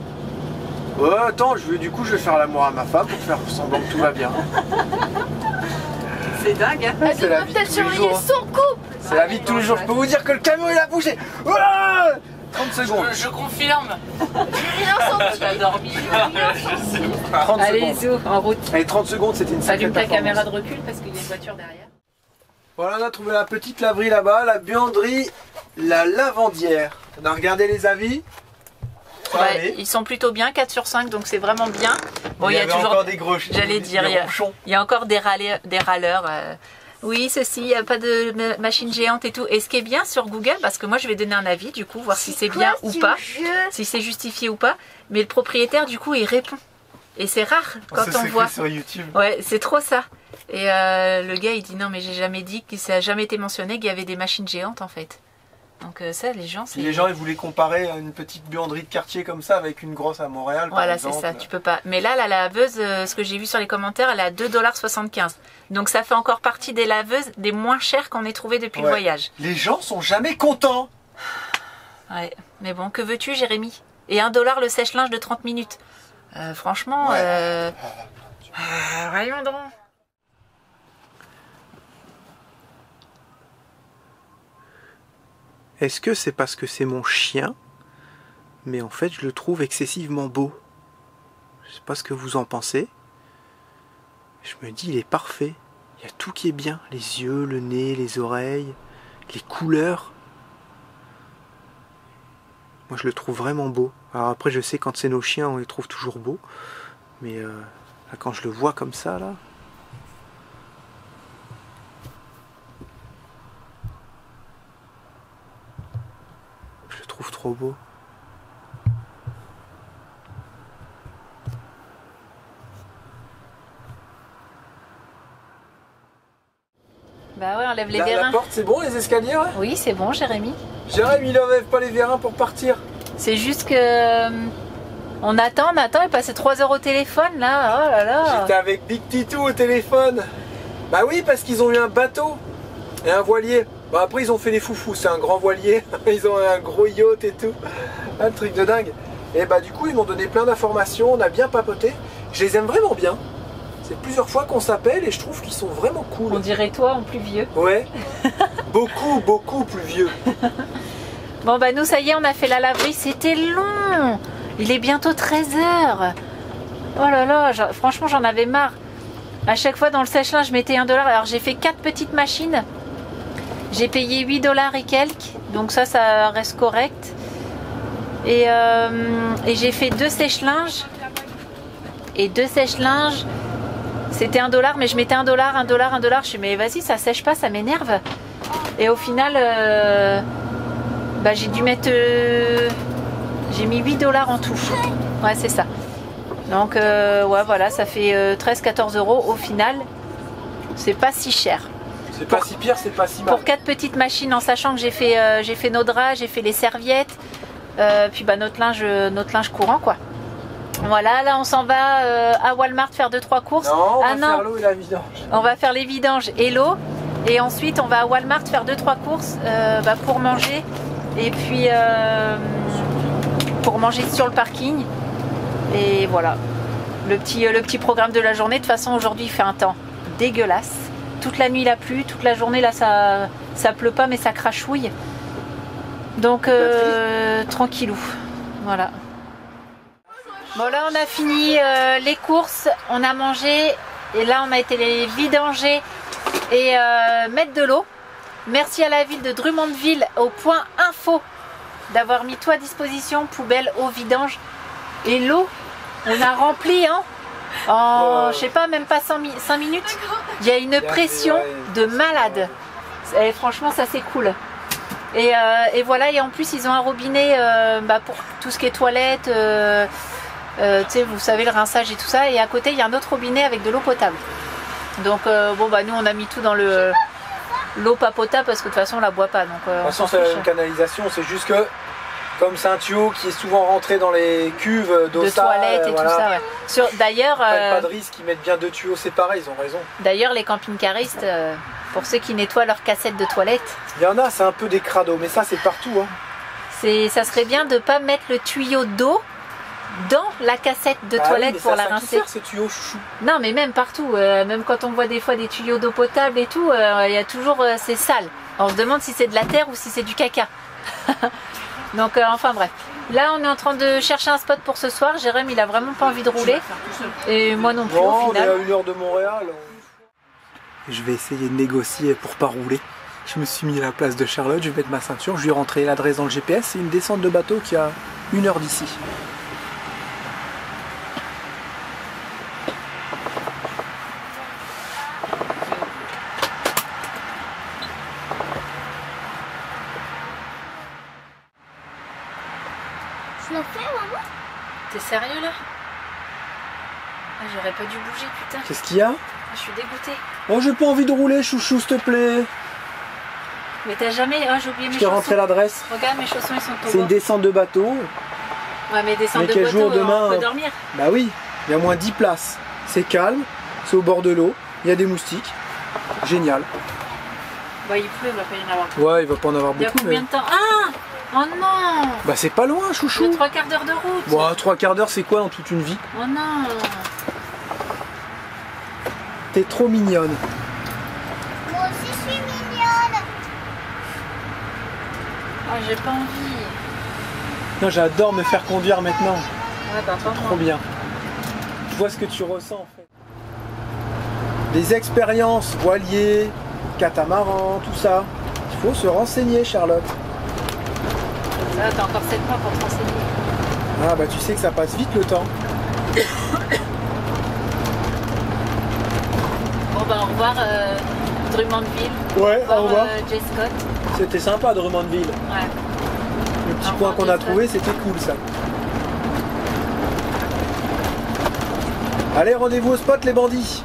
attends, je vais faire l'amour à ma femme pour faire semblant que tout va bien. C'est dingue, hein? Elle C'est la devrait vie de peut-être tous les surveiller jours. son couple. C'est la vie de tous les jours. Je peux vous dire que le camion il a bougé. Ouah 30 secondes. Je confirme. Rien senti. T'as dormi. 30 Allez, secondes. zou, en route. Allez, 30 secondes, c'était une sacrée Allume ta performance. caméra de recul parce qu'il y a une voiture derrière. Voilà, on a trouvé la petite laverie là-bas, la buanderie, la lavandière. On a regardé les avis. Ça Ouais, allait. ils sont plutôt bien, 4 sur 5, donc c'est vraiment bien. Bon, il y avait toujours encore des gros J'allais dire, il y a encore des râleurs. Oui, ceci, il n'y a pas de machine géante et tout. Et ce qui est bien sur Google, parce que moi je vais donner un avis du coup, voir si c'est bien ou pas, si c'est justifié ou pas. Mais le propriétaire du coup il répond. Et c'est rare quand on voit. sur YouTube. Ouais, c'est trop ça. Et le gars il dit non mais j'ai jamais dit que ça a jamais été mentionné qu'il y avait des machines géantes en fait. Donc ça les gens c'est... Les gens ils voulaient comparer une petite buanderie de quartier comme ça avec une grosse à Montréal. Voilà, c'est ça, tu peux pas. Mais là, la laveuse, ce que j'ai vu sur les commentaires, elle est à 2,75 $. Donc ça fait encore partie des laveuses des moins chères qu'on ait trouvées depuis le voyage. Les gens sont jamais contents. Ouais, mais bon, que veux-tu, Jérémy? Et 1 $ le sèche-linge de 30 minutes. Franchement, voyons donc. Est-ce que c'est parce que c'est mon chien? Mais en fait, je le trouve excessivement beau. Je sais pas ce que vous en pensez. Je me dis, il est parfait. Il y a tout qui est bien. Les yeux, le nez, les oreilles, les couleurs. Moi, je le trouve vraiment beau. Alors après, je sais quand c'est nos chiens, on les trouve toujours beaux. Mais là, quand je le vois comme ça, là... Je le trouve trop beau. Bah ouais, on lève les vérins. La porte, c'est bon, les escaliers, ouais? Oui, c'est bon, Jérémy. Jérémy, il enlève pas les vérins pour partir. C'est juste que... on attend, il passait 3 heures au téléphone, là. Oh là là. J'étais avec Big Titou au téléphone. Bah oui, parce qu'ils ont eu un bateau et un voilier. Bah après, ils ont fait les foufous, c'est un grand voilier. Ils ont un gros yacht et tout. Un truc de dingue. Et bah du coup, ils m'ont donné plein d'informations, on a bien papoté. Je les aime vraiment bien. C'est plusieurs fois qu'on s'appelle et je trouve qu'ils sont vraiment cool. On dirait toi en plus vieux. Ouais. beaucoup plus vieux. Bon bah nous ça y est, on a fait la laverie, c'était long. Il est bientôt 13 h. Oh là là, franchement j'en avais marre. À chaque fois dans le sèche-linge je mettais 1 $. Alors j'ai fait 4 petites machines. J'ai payé 8 $ et quelques. Donc ça reste correct. Et j'ai fait 2 sèche-linges. Et 2 sèche-linges, c'était 1 $, mais je mettais 1 $, 1 $, 1 $. Je suis mais vas-y, ça sèche pas, ça m'énerve. Et au final, bah, j'ai dû mettre... j'ai mis 8 $ en tout. Ouais, c'est ça. Donc, ouais, voilà, ça fait 13-14 € au final. C'est pas si cher. C'est pas si pire, c'est pas si mal. Pour 4 petites machines, en sachant que j'ai fait nos draps, j'ai fait les serviettes, puis bah, notre linge courant, quoi. Voilà, là on s'en va à Walmart faire 2-3 courses. Non, on va faire l'eau et la vidange. On va faire les vidanges et l'eau. Et ensuite on va à Walmart faire 2-3 courses bah, pour manger. Et puis pour manger sur le parking. Et voilà. Le petit programme de la journée. De toute façon aujourd'hui il fait un temps dégueulasse. Toute la nuit il a plu, toute la journée là ça pleut pas mais ça crachouille. Donc tranquillou. Voilà. Bon là on a fini les courses, on a mangé et là on a été les vidanger et mettre de l'eau. Merci à la ville de Drummondville au point info d'avoir mis tout à disposition, poubelle, eau, vidange et l'eau. On a rempli hein, en je sais pas même pas 5 minutes. Il y a une pression de malade. Et franchement, ça c'est cool. Et voilà, et en plus ils ont un robinet pour tout ce qui est toilette, vous savez, le rinçage et tout ça. Et à côté il y a un autre robinet avec de l'eau potable. Donc nous on a mis tout dans l'eau pas potable parce que de toute façon on la boit pas. Donc, de toute façon c'est une canalisation, c'est juste que comme c'est un tuyau qui est souvent rentré dans les cuves d'eau de toilette et tout ça. Ouais. D'ailleurs, pas de risque, ils mettent bien 2 tuyaux séparés, ils ont raison. D'ailleurs les camping-caristes, pour ceux qui nettoient leurs cassettes de toilette, il y en a, c'est un peu des crados, mais ça c'est partout. Hein. Ça serait bien de ne pas mettre le tuyau d'eau dans la cassette de toilette pour la rincer. Sert, ce tuyau chouchou. Non mais même partout, même quand on voit des fois des tuyaux d'eau potable et tout, il y a toujours c'est sale. On se demande si c'est de la terre ou si c'est du caca. Donc enfin bref. Là on est en train de chercher un spot pour ce soir. Jérém il a vraiment pas envie de rouler. Et moi non plus au final. On est à 1 heure de Montréal. Je vais essayer de négocier pour pas rouler. Je me suis mis à la place de Charlotte, je vais mettre ma ceinture, je lui ai rentré l'adresse dans le GPS. C'est une descente de bateau qui a 1 heure d'ici. Je l'ai fait, maman? T'es sérieux là? Ah, j'aurais pas dû bouger, putain. Qu'est-ce qu'il y a? Je suis dégoûtée. Oh, j'ai pas envie de rouler, chouchou, s'il te plaît. Mais t'as jamais... Oh, j'ai oublié mes chaussons. Je t'ai rentré l'adresse. Regarde, mes chaussons, ils sont au C'est une descente de bateau. Ouais, mais descente de quel bateau, jour demain, on peut dormir. Bah oui, il y a moins 10 places. C'est calme, c'est au bord de l'eau, il y a des moustiques. Génial. Bah il pleut, il va pas y en avoir beaucoup. Ouais, il va pas en avoir Il y a beaucoup. combien de temps? Ah! Oh non! Bah c'est pas loin, chouchou. De 3/4 d'heure de route. Bon, 3/4 d'heure, c'est quoi dans toute une vie? Oh non! T'es trop mignonne. Moi aussi, je suis mignonne. Oh, j'ai pas envie. Non, j'adore me faire conduire maintenant. Ouais, bah pas Trop moi. bien. Je vois ce que tu ressens en fait. Des expériences, voiliers, catamaran, tout ça. Il faut se renseigner, Charlotte. Ça va, t'as encore 7 mois pour te renseigner. Ah bah tu sais que ça passe vite le temps. Bon bah au revoir Drummondville. Ouais, au revoir. Jay Scott. C'était sympa Drummondville. Ouais. Le petit Au coin revoir, qu'on a Jay trouvé, c'était cool ça. Allez, rendez-vous au spot les bandits.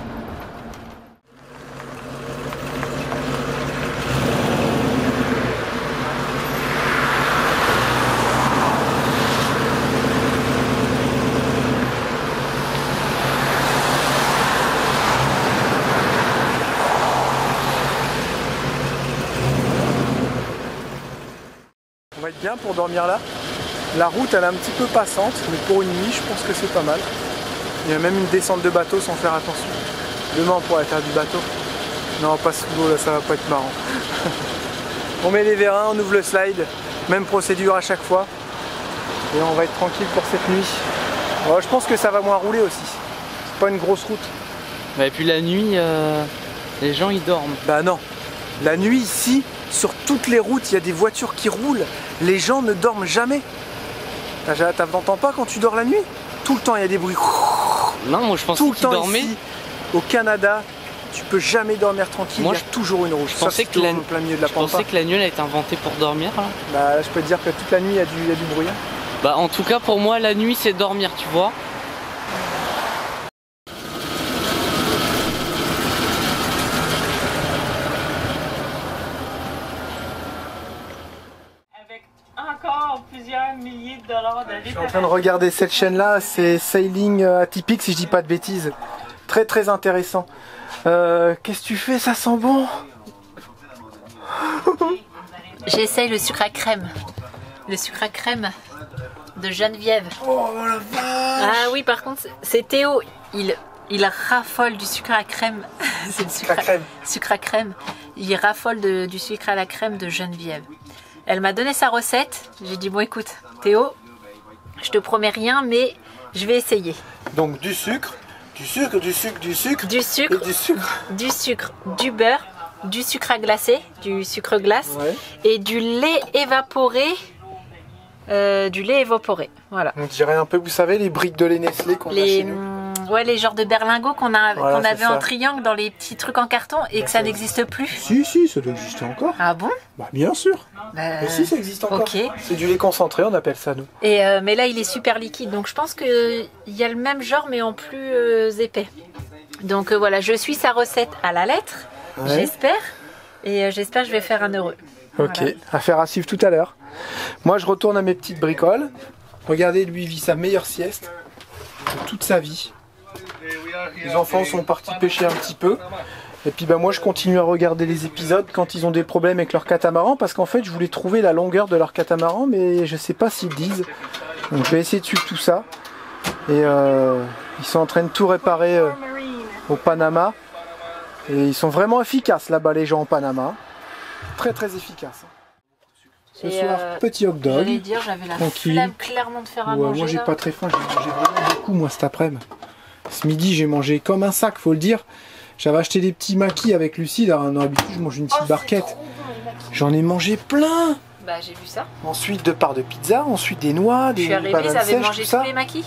On va être bien pour dormir là. La route elle est un petit peu passante, mais pour une nuit je pense que c'est pas mal. Il y a même une descente de bateau sans faire attention. Demain on pourrait faire du bateau. Non, pas sous l'eau là, ça va pas être marrant. On met les vérins, on ouvre le slide, même procédure à chaque fois. Et on va être tranquille pour cette nuit. Alors, je pense que ça va moins rouler aussi. C'est pas une grosse route. Et puis la nuit, les gens ils dorment. Bah non. La nuit ici, sur toutes les routes, il y a des voitures qui roulent. Les gens ne dorment jamais. T'entends pas quand tu dors la nuit? Tout le temps il y a des bruits. Non, moi je pensais Tout le qu'ils temps dormaient. ici, au Canada, tu peux jamais dormir tranquille. Moi, il y a toujours une route. Je pensais que la, plein milieu de la je pensais que la nuit elle a été inventée pour dormir là. Bah je peux te dire que toute la nuit il y a du bruit. Bah en tout cas pour moi la nuit c'est dormir, tu vois. Avec encore plusieurs milliers de dollars de Je suis en train de regarder cette chaîne là, c'est Sailing Atypique si je dis pas de bêtises. Très très intéressant. Qu'est-ce que tu fais? Ça sent bon. J'essaye le sucre à crème. Le sucre à crème de Geneviève. Oh la vache. Ah oui, par contre, c'est Théo. Il raffole du sucre à crème. C'est le sucre à crème. Sucre à crème. Il raffole du sucre à la crème de Geneviève. Elle m'a donné sa recette. J'ai dit, bon écoute, Théo, je te promets rien, mais je vais essayer. Donc du sucre, du sucre, du sucre, du sucre. Du sucre, et du sucre. Du sucre, du beurre, du sucre à glacer, du sucre glace, Ouais. et du lait évaporé. Voilà. On dirait un peu, vous savez, les briques de lait Nestlé qu'on a chez nous. Ouais, les genres de berlingots qu'on Voilà, avait en triangle dans les petits trucs en carton et que ça n'existe plus. Si, ça doit exister encore. Ah bon? Bah bien sûr. Mais si, ça existe encore. Ok. C'est du lait concentré, on appelle ça nous. Et mais là, il est super liquide, donc je pense qu'il y a le même genre, mais en plus épais. Donc voilà, je suis sa recette à la lettre, j'espère. Et j'espère que je vais faire un heureux. Ok, Voilà. affaire à suivre tout à l'heure. Moi, je retourne à mes petites bricoles. Regardez, lui, il vit sa meilleure sieste de toute sa vie. Les enfants sont partis pêcher un petit peu. Et puis moi je continue à regarder les épisodes quand ils ont des problèmes avec leur catamaran, parce qu'en fait je voulais trouver la longueur de leur catamaran, mais je sais pas s'ils disent. Donc je vais essayer de suivre tout ça. Et ils sont en train de tout réparer au Panama. Et ils sont vraiment efficaces là-bas, les gens au Panama. Très très efficaces. Ce soir, petit hot dog. J'allais dire, j'avais la Tranquille. flemme clairement de faire à Ouais, manger. moi j'ai là. pas très faim, j'ai mangé vraiment beaucoup moi cet après-midi. Ce midi j'ai mangé comme un sac, faut le dire. J'avais acheté des petits maquis avec Lucie, dans l'habitude je mange une petite barquette. J'en ai mangé plein. Bah j'ai vu ça. Ensuite 2 parts de pizza, ensuite des noix, Je des suis arrivée, bananes ça avait sèches, mangé tout ça. tous les maquis.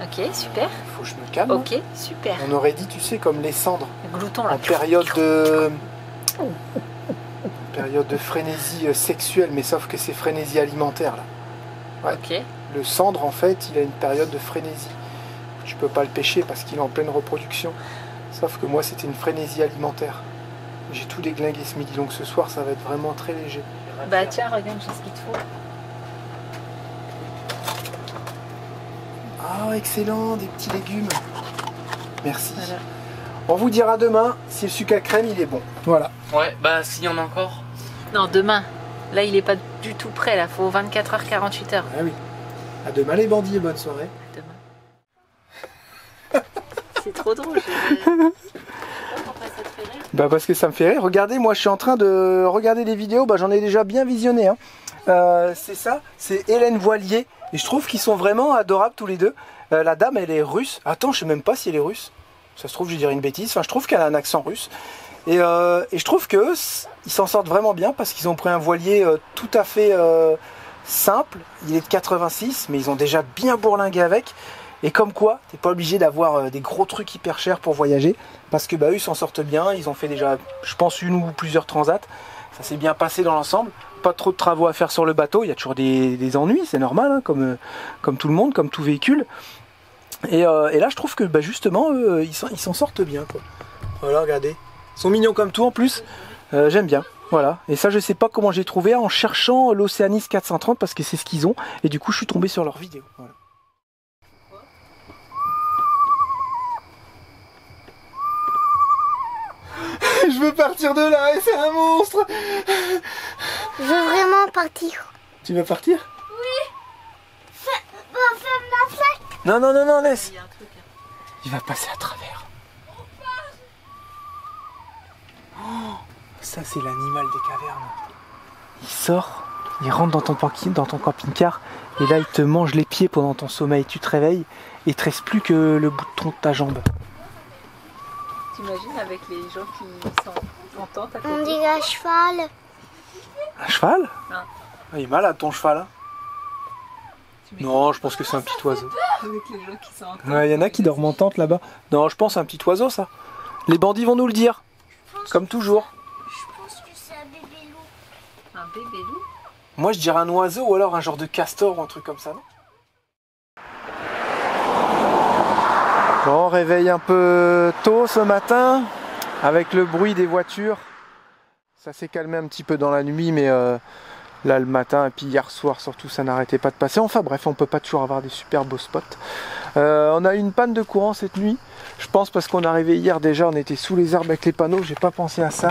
Ok, super. Faut que je me calme. Ok, super. On aurait dit, tu sais, comme les cendres. Glouton En là. période de frénésie sexuelle, mais sauf que c'est frénésie alimentaire là. Ouais. Ok. Le cendre en fait, il a une période de frénésie. Tu peux pas le pêcher parce qu'il est en pleine reproduction. Sauf que moi c'était une frénésie alimentaire. J'ai tout déglingué ce midi, donc ce soir ça va être vraiment très léger. Bah tiens, regarde, j'ai ce qu'il te faut. Ah excellent, des petits légumes. Merci. Voilà. On vous dira demain si le sucre à crème il est bon. Voilà. Ouais, bah s'il y en a encore. Non, demain. Là, il est pas du tout prêt, là. Faut 24h, 48h. Ah oui. À demain les bandits et bonne soirée. Demain. C'est trop drôle. Pourquoi ça te fait rire? Bah parce que ça me fait rire. Regardez, moi je suis en train de regarder des vidéos, bah j'en ai déjà bien visionné. Hein. C'est ça, c'est Hélène Voilier. Et je trouve qu'ils sont vraiment adorables tous les deux. La dame elle est russe. Attends, je sais même pas si elle est russe. Ça se trouve je dirais une bêtise. Enfin je trouve qu'elle a un accent russe. Et je trouve qu'eux, ils s'en sortent vraiment bien parce qu'ils ont pris un voilier tout à fait simple. Il est de 86, mais ils ont déjà bien bourlingué avec. Et comme quoi, t'es pas obligé d'avoir des gros trucs hyper chers pour voyager. Parce que bah eux, ils s'en sortent bien. Ils ont fait déjà, je pense, une ou plusieurs transats. Ça s'est bien passé dans l'ensemble. Pas trop de travaux à faire sur le bateau. Il y a toujours des ennuis, c'est normal, hein, comme tout le monde, comme tout véhicule. Et là, je trouve que bah, justement, ils s'en sortent bien. Quoi. Voilà, regardez. Ils sont mignons comme tout en plus. J'aime bien. Voilà. Et ça, je sais pas comment j'ai trouvé en cherchant l'Oceanis 430 parce que c'est ce qu'ils ont. Et du coup, je suis tombé sur leur vidéo. Voilà. Je veux partir de là et c'est un monstre. Je veux vraiment partir. Tu veux partir? Ferme la fenêtre. Non, non, non, non, laisse. Il y a un truc. Il va passer à travers. Oh, ça, c'est l'animal des cavernes. Il sort, il rentre dans ton camping-car et là, il te mange les pieds pendant ton sommeil. Tu te réveilles et il te reste plus que le bout de tronc de ta jambe. T'imagines avec les gens qui sont en tente à On côté? dirait un cheval. Un cheval? Non. Ah, il est malade ton cheval. Hein. Non, je pense que c'est un petit oiseau. Avec les gens qui sont en tente. Ouais, il y en a qui dorment en tente là-bas. Non, je pense un petit oiseau ça. Les bandits vont nous le dire. Comme toujours. Je pense que c'est un bébé loup. Un bébé loup? Moi je dirais un oiseau ou alors un genre de castor ou un truc comme ça, non? Bon, réveil un peu tôt ce matin avec le bruit des voitures. Ça s'est calmé un petit peu dans la nuit, mais là le matin et puis hier soir surtout ça n'arrêtait pas de passer. Enfin bref, on peut pas toujours avoir des super beaux spots. On a eu une panne de courant cette nuit. Je pense parce qu'on est arrivé hier déjà, on était sous les arbres avec les panneaux, j'ai pas pensé à ça.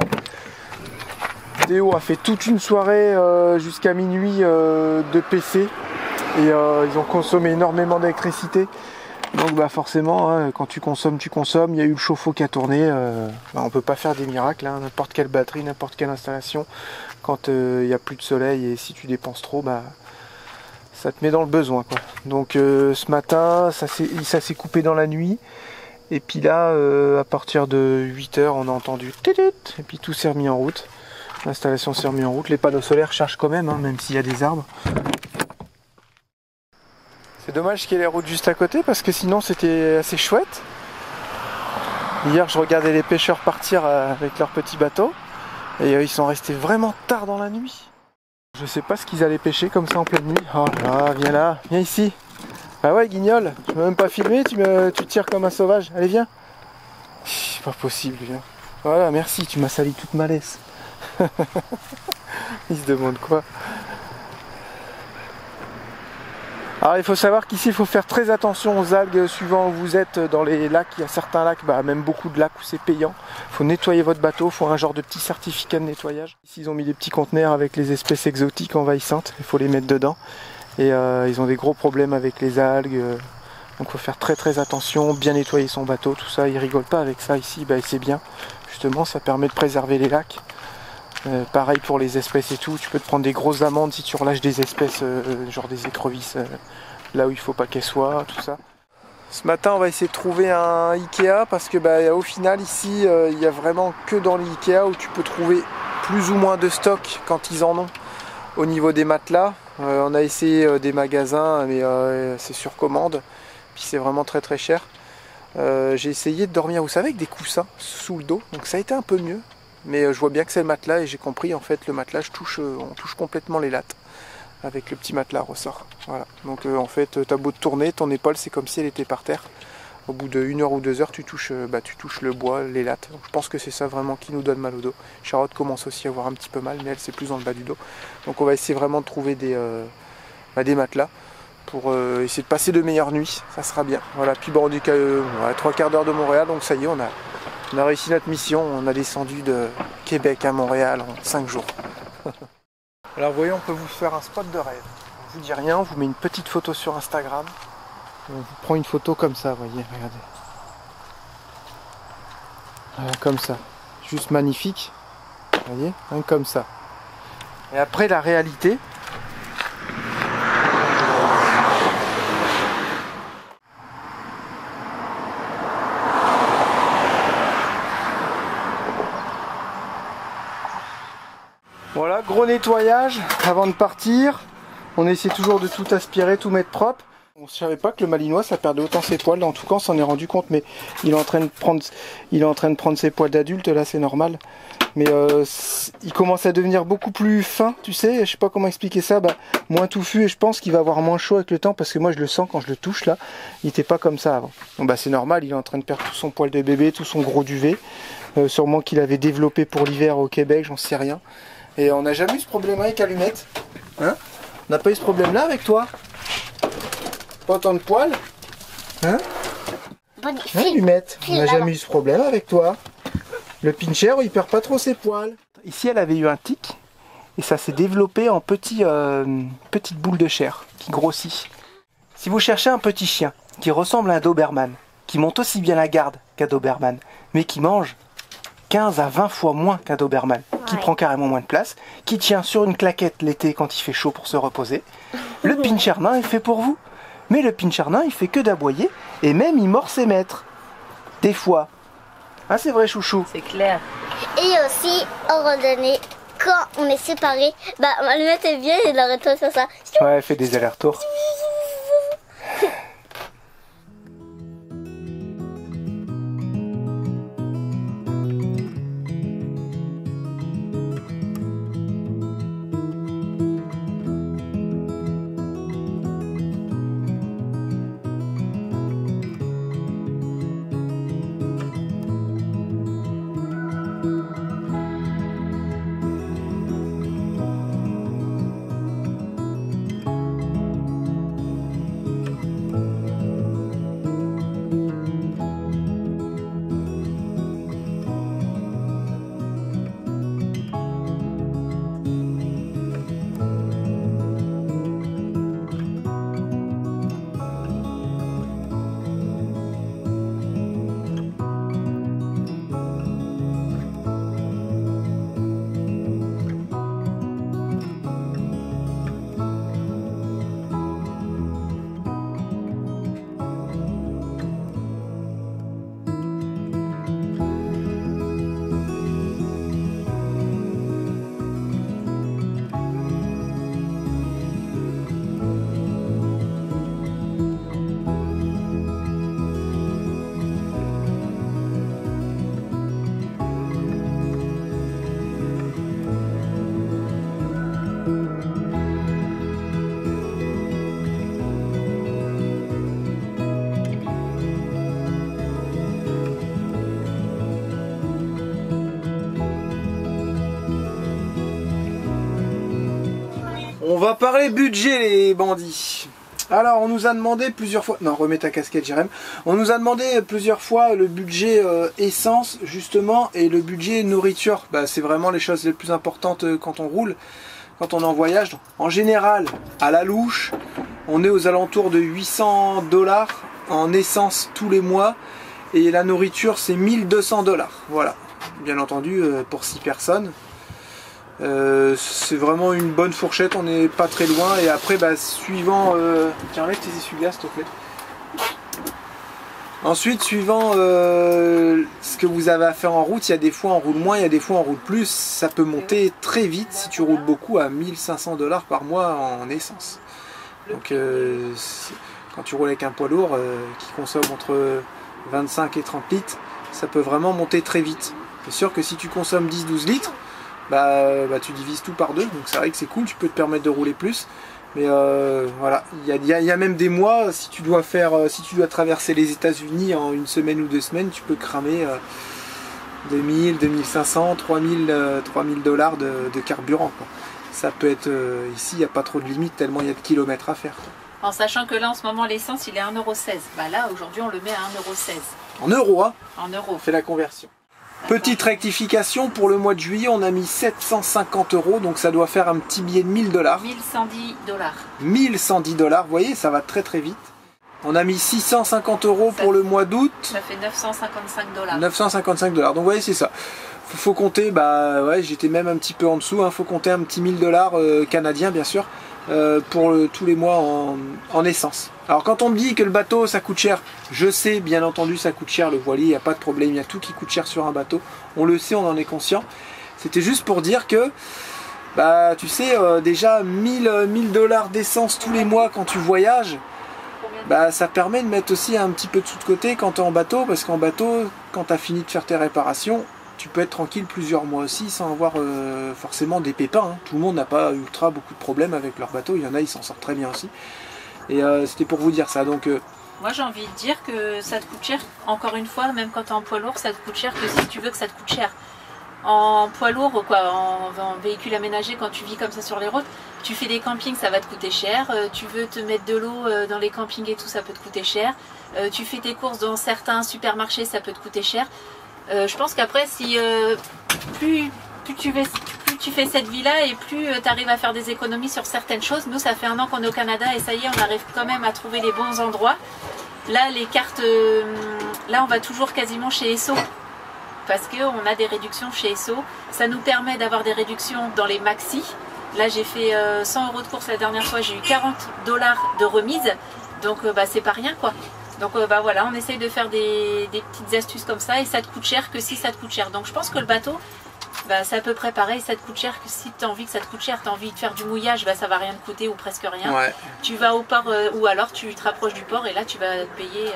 Théo a fait toute une soirée jusqu'à minuit de PC et ils ont consommé énormément d'électricité. Donc bah forcément, hein, quand tu consommes, il y a eu le chauffe-eau qui a tourné. Bah, on peut pas faire des miracles, hein, n'importe quelle batterie, n'importe quelle installation. Quand il n'y a plus de soleil et si tu dépenses trop, bah ça te met dans le besoin, quoi. Donc ce matin, ça s'est coupé dans la nuit. Et puis là, à partir de 8h, on a entendu tut-tut, et puis tout s'est remis en route. L'installation s'est remise en route. Les panneaux solaires chargent quand même, hein, même s'il y a des arbres. C'est dommage qu'il y ait les routes juste à côté parce que sinon c'était assez chouette. Hier je regardais les pêcheurs partir avec leurs petits bateaux et ils sont restés vraiment tard dans la nuit. Je sais pas ce qu'ils allaient pêcher comme ça en pleine nuit. Oh là, viens ici. Ah ouais Guignol, tu m'as même pas filmé, tu tires comme un sauvage. Allez viens. C'est pas possible, viens. Voilà, merci, tu m'as sali toute ma laisse. Il se demande quoi. Alors il faut savoir qu'ici il faut faire très attention aux algues suivant où vous êtes dans les lacs. Il y a certains lacs, même beaucoup de lacs où c'est payant. Il faut nettoyer votre bateau, il faut un genre de petit certificat de nettoyage. Ici ils ont mis des petits conteneurs avec les espèces exotiques envahissantes, il faut les mettre dedans. Et ils ont des gros problèmes avec les algues. Donc il faut faire très attention, bien nettoyer son bateau, tout ça. Ils rigolent pas avec ça ici, c'est bien. Justement ça permet de préserver les lacs. Pareil pour les espèces et tout, tu peux te prendre des grosses amendes si tu relâches des espèces genre des écrevisses là où il faut pas qu'elles soient, tout ça. Ce matin on va essayer de trouver un Ikea parce que au final ici il n'y a vraiment que dans les Ikea où tu peux trouver plus ou moins de stock quand ils en ont. Au niveau des matelas, on a essayé des magasins mais c'est sur commande, puis c'est vraiment très cher. J'ai essayé de dormir, vous savez, avec des coussins sous le dos, donc ça a été un peu mieux. Mais je vois bien que c'est le matelas et j'ai compris en fait le matelas on touche complètement les lattes avec le petit matelas ressort. Voilà. Donc en fait t'as beau te tourner, ton épaule c'est comme si elle était par terre. Au bout de 1 heure ou 2 heures tu touches le bois, les lattes. Donc je pense que c'est ça vraiment qui nous donne mal au dos. Charlotte commence aussi à avoir un petit peu mal mais elle c'est plus dans le bas du dos. Donc on va essayer vraiment de trouver des matelas pour essayer de passer de meilleures nuits, ça sera bien. Voilà, puis on dit qu'à 3/4 d'heure de Montréal, donc ça y est on a réussi notre mission, on a descendu de Québec à Montréal en 5 jours. Alors vous voyez, on peut vous faire un spot de rêve. On vous dit rien, on vous met une petite photo sur Instagram. On vous prend une photo comme ça, vous voyez, regardez. Voilà, comme ça. Juste magnifique. Vous voyez, comme ça. Et après la réalité. Voilà, gros nettoyage avant de partir. On essaie toujours de tout aspirer, tout mettre propre. On ne savait pas que le malinois ça perdait autant ses poils. En tout cas on s'en est rendu compte, mais il est en train de prendre ses poils d'adulte, là c'est normal. Mais il commence à devenir beaucoup plus fin, tu sais, je sais pas comment expliquer ça, moins touffu, et je pense qu'il va avoir moins chaud avec le temps parce que moi je le sens quand je le touche là, il était pas comme ça avant. Donc c'est normal, il est en train de perdre tout son poil de bébé, tout son gros duvet. Sûrement qu'il avait développé pour l'hiver au Québec, j'en sais rien. Et on n'a jamais eu ce problème avec Allumette. Hein? On n'a pas eu ce problème là avec toi? Pas autant de poils? Hein? Allumette, on n'a jamais eu ce problème avec toi. Le pincher, il perd pas trop ses poils. Ici, elle avait eu un tic. Et ça s'est développé en petite boule de chair qui grossit. Si vous cherchez un petit chien qui ressemble à un Doberman, qui monte aussi bien la garde qu'un Doberman, mais qui mange 15 à 20 fois moins qu'un Doberman, qui prend carrément moins de place, qui tient sur une claquette l'été quand il fait chaud pour se reposer. Le pincher nain est fait pour vous. Mais le pincher nain, il fait que d'aboyer, et même il mord ses maîtres. Des fois. Ah, c'est vrai, chouchou. C'est clair. Et aussi, en randonnée, quand on est séparés, Allumette est bien et il arrête de faire ça. Ouais, elle fait des allers-retours. On va parler budget les bandits. Alors on nous a demandé plusieurs fois, non remets ta casquette Jérém, on nous a demandé plusieurs fois le budget essence justement et le budget nourriture. Bah, c'est vraiment les choses les plus importantes quand on roule, quand on est en voyage. En général, à la louche, on est aux alentours de 800 $ en essence tous les mois et la nourriture c'est 1200 $. Voilà, bien entendu pour 6 personnes. C'est vraiment une bonne fourchette, on n'est pas très loin. Et après, bah, suivant... Tiens, enlève tes essuie-glaces, s'il te plaît. Ensuite, suivant ce que vous avez à faire en route, il y a des fois on roule moins, il y a des fois on roule plus. Ça peut monter très vite si tu roules beaucoup à 1500 $ par mois en essence. Donc, quand tu roules avec un poids lourd qui consomme entre 25 et 30 litres, ça peut vraiment monter très vite. C'est sûr que si tu consommes 10-12 litres, bah, tu divises tout par 2, donc c'est vrai que c'est cool, tu peux te permettre de rouler plus. Mais voilà, il y a même des mois, si tu dois traverser les États-Unis en 1 semaine ou 2 semaines, tu peux cramer 2000, 2500, 3000 $, de carburant, quoi. Ça peut être ici, il n'y a pas trop de limite tellement il y a de kilomètres à faire, quoi. En sachant que là en ce moment l'essence il est à 1,16 €. Bah là aujourd'hui on le met à 1,16 €. En euros, hein. En euros. On fait la conversion. Petite rectification, pour le mois de juillet, on a mis 750 €, donc ça doit faire un petit billet de 1000 $. 1110 $. 1110 $, vous voyez, ça va très très vite. On a mis 650 € pour le mois d'août. Ça fait 955 $. 955 $, donc vous voyez, c'est ça. Faut compter, bah ouais, j'étais même un petit peu en dessous, hein, faut compter un petit 1000 $ canadiens, bien sûr, pour tous les mois en essence. Alors quand on me dit que le bateau ça coûte cher, je sais bien entendu ça coûte cher le voilier, il n'y a pas de problème, il y a tout qui coûte cher sur un bateau, on le sait, on en est conscient. C'était juste pour dire que, bah tu sais, déjà 1000 $ d'essence tous les mois quand tu voyages, bah ça permet de mettre aussi un petit peu de sous de côté quand tu es en bateau, parce qu'en bateau, quand tu as fini de faire tes réparations, tu peux être tranquille plusieurs mois aussi sans avoir forcément des pépins, hein. Tout le monde n'a pas ultra beaucoup de problèmes avec leur bateau, il y en a, ils s'en sortent très bien aussi. Et c'était pour vous dire ça, donc... Moi j'ai envie de dire que ça te coûte cher, encore une fois, même quand tu es en poids lourd, ça te coûte cher que si tu veux que ça te coûte cher. En poids lourd, quoi, en véhicule aménagé, quand tu vis comme ça sur les routes, tu fais des campings, ça va te coûter cher. Tu veux te mettre de l'eau dans les campings et tout, ça peut te coûter cher. Tu fais tes courses dans certains supermarchés, ça peut te coûter cher. Je pense qu'après, si plus tu fais cette vie-là et plus tu arrives à faire des économies sur certaines choses. Nous, ça fait 1 an qu'on est au Canada et ça y est, on arrive quand même à trouver les bons endroits. Là, les cartes, là, on va toujours quasiment chez Esso parce qu'on a des réductions chez Esso. Ça nous permet d'avoir des réductions dans les maxi. Là, j'ai fait 100 € de course la dernière fois, j'ai eu 40 $ de remise. Donc, bah, c'est pas rien, quoi. Donc bah voilà, on essaye de faire des petites astuces comme ça et ça te coûte cher que si ça te coûte cher. Donc je pense que le bateau, bah, c'est à peu près pareil, ça te coûte cher que si tu as envie que ça te coûte cher, tu as envie de faire du mouillage, bah, ça va rien te coûter ou presque rien. Ouais. Tu vas au port ou alors tu te rapproches du port et là tu vas payer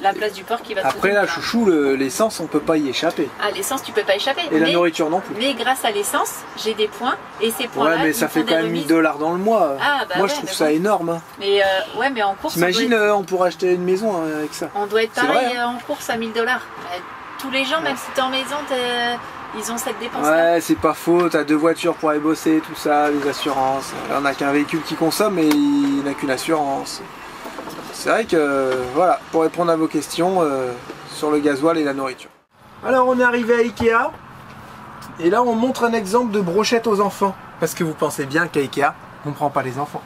la place du port qui va te Après là, chouchou, l'essence on peut pas y échapper. Ah, l'essence tu peux pas échapper. Et la nourriture non plus. Mais grâce à l'essence, j'ai des points et ces points-là. Ouais, mais ça fait quand même 1000 $ dans le mois. Ah, bah moi je trouve ça énorme. Hein. Mais ouais, mais en course. T'imagines, on pourrait acheter une maison avec ça. On doit être pareil en course à 1000 $. Tous les gens, même si t'es en maison, ils ont cette dépense-là. Ouais, c'est pas faux, t'as 2 voitures pour aller bosser, tout ça, les assurances. On n'a qu'un véhicule qui consomme mais il n'a qu'une assurance. C'est vrai que, voilà, pour répondre à vos questions sur le gasoil et la nourriture. Alors on est arrivé à Ikea, et là on montre un exemple de brochette aux enfants. Parce que vous pensez bien qu'à Ikea, on prend pas les enfants.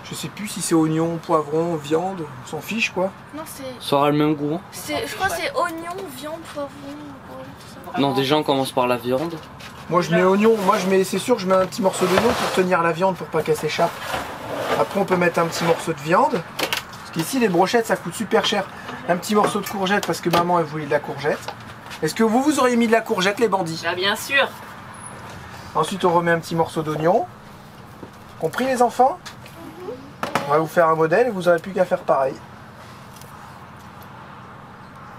Je sais plus si c'est oignon, poivron, viande, on s'en fiche quoi. Non, c'est... Ça aura le même goût. Je crois que c'est oignon, viande, poivron, tout ça. Non, déjà on commence par la viande. Moi je mets oignon, c'est sûr que je mets un petit morceau d'oignon pour tenir la viande pour pas qu'elle s'échappe. Après on peut mettre un petit morceau de viande. Parce qu'ici les brochettes ça coûte super cher. Un petit morceau de courgette parce que maman elle voulait de la courgette. Est-ce que vous auriez mis de la courgette les bandits? Bah bien sûr. Ensuite on remet un petit morceau d'oignon. Compris les enfants? On va vous faire un modèle et vous n'aurez plus qu'à faire pareil.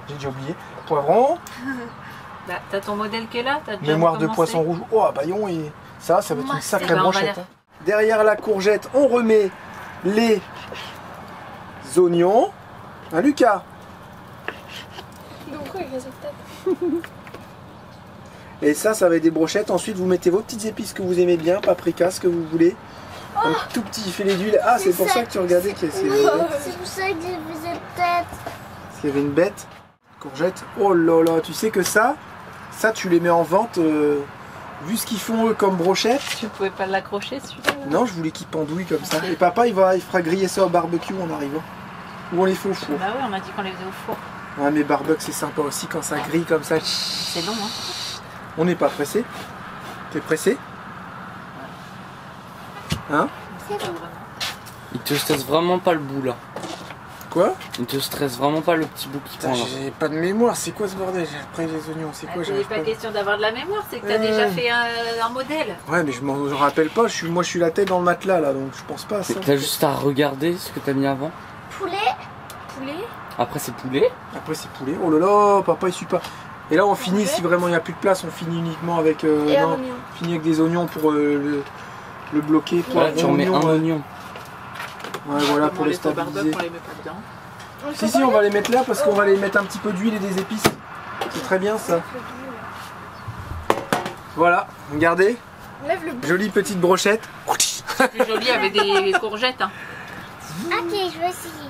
J'ai déjà oublié. Poivron. Bah, t'as ton modèle qui est là, mémoire de poisson rouge. Oh, baillon et ça va être une sacrée brochette. Hein. Derrière la courgette, on remet les oignons. Hein, Lucas? Et ça va être des brochettes. Ensuite, vous mettez vos petites épices que vous aimez bien, paprika, ce que vous voulez. Un tout petit filet d'huile. Ah, c'est pour ça que tu regardais qu'il y avait Oui, c'est pour ça que j'ai vu cette tête. Parce qu'il y avait une bête. Courgette. Oh là là, tu sais que ça tu les mets en vente. Vu ce qu'ils font eux comme brochettes. Tu pouvais pas l'accrocher celui-là? Non, je voulais qu'ils pendouillent comme ça. Et papa, il fera griller ça au barbecue en arrivant. Ou on les fait au four. Bah oui, on m'a dit qu'on les faisait au four. Ouais, mais barbecue, c'est sympa aussi quand ça grille comme ça. C'est long, hein. On n'est pas pressé. T'es pressé? Hein? Il te stresse vraiment pas le bout là. Quoi? Il te stresse vraiment pas le petit bout qui prend là. J'ai pas de mémoire, c'est quoi ce bordel? J'ai pris les oignons, c'est quoi? C'est pas question d'avoir de la mémoire, c'est que t'as déjà fait un modèle. Ouais, mais je m'en rappelle pas, moi je suis la tête dans le matelas là, donc je pense pas à ça. T'as juste à regarder ce que t'as mis avant. Poulet. Après c'est poulet. Après c'est poulet. Oh là là, papa il suit pas. Et là on finit, si vraiment il n'y a plus de place, on finit uniquement avec oignon. on finit avec des oignons pour le bloquer. Voilà, tu remets un oignon. Ouais, voilà, pour les stabiliser. On les met pas dedans. Si, on va les mettre là parce qu'on va les mettre un petit peu d'huile et des épices. C'est très bien ça. Voilà, regardez. Jolie petite brochette. C'est plus joli avec des courgettes. Hein. Ok, je vais essayer.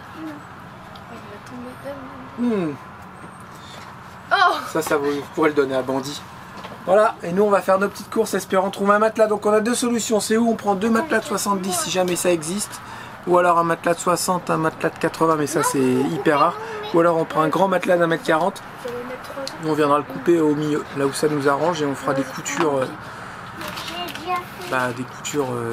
Ça vous pourrez le donner à Bandit. Voilà, et nous on va faire nos petites courses espérant trouver un matelas. Donc on a deux solutions, c'est où on prend deux matelas de 70 si jamais ça existe. Ou alors un matelas de 60, un matelas de 80, mais ça c'est hyper rare. Ou alors on prend un grand matelas d'1 m 40. On viendra le couper au milieu, là où ça nous arrange, et on fera des coutures,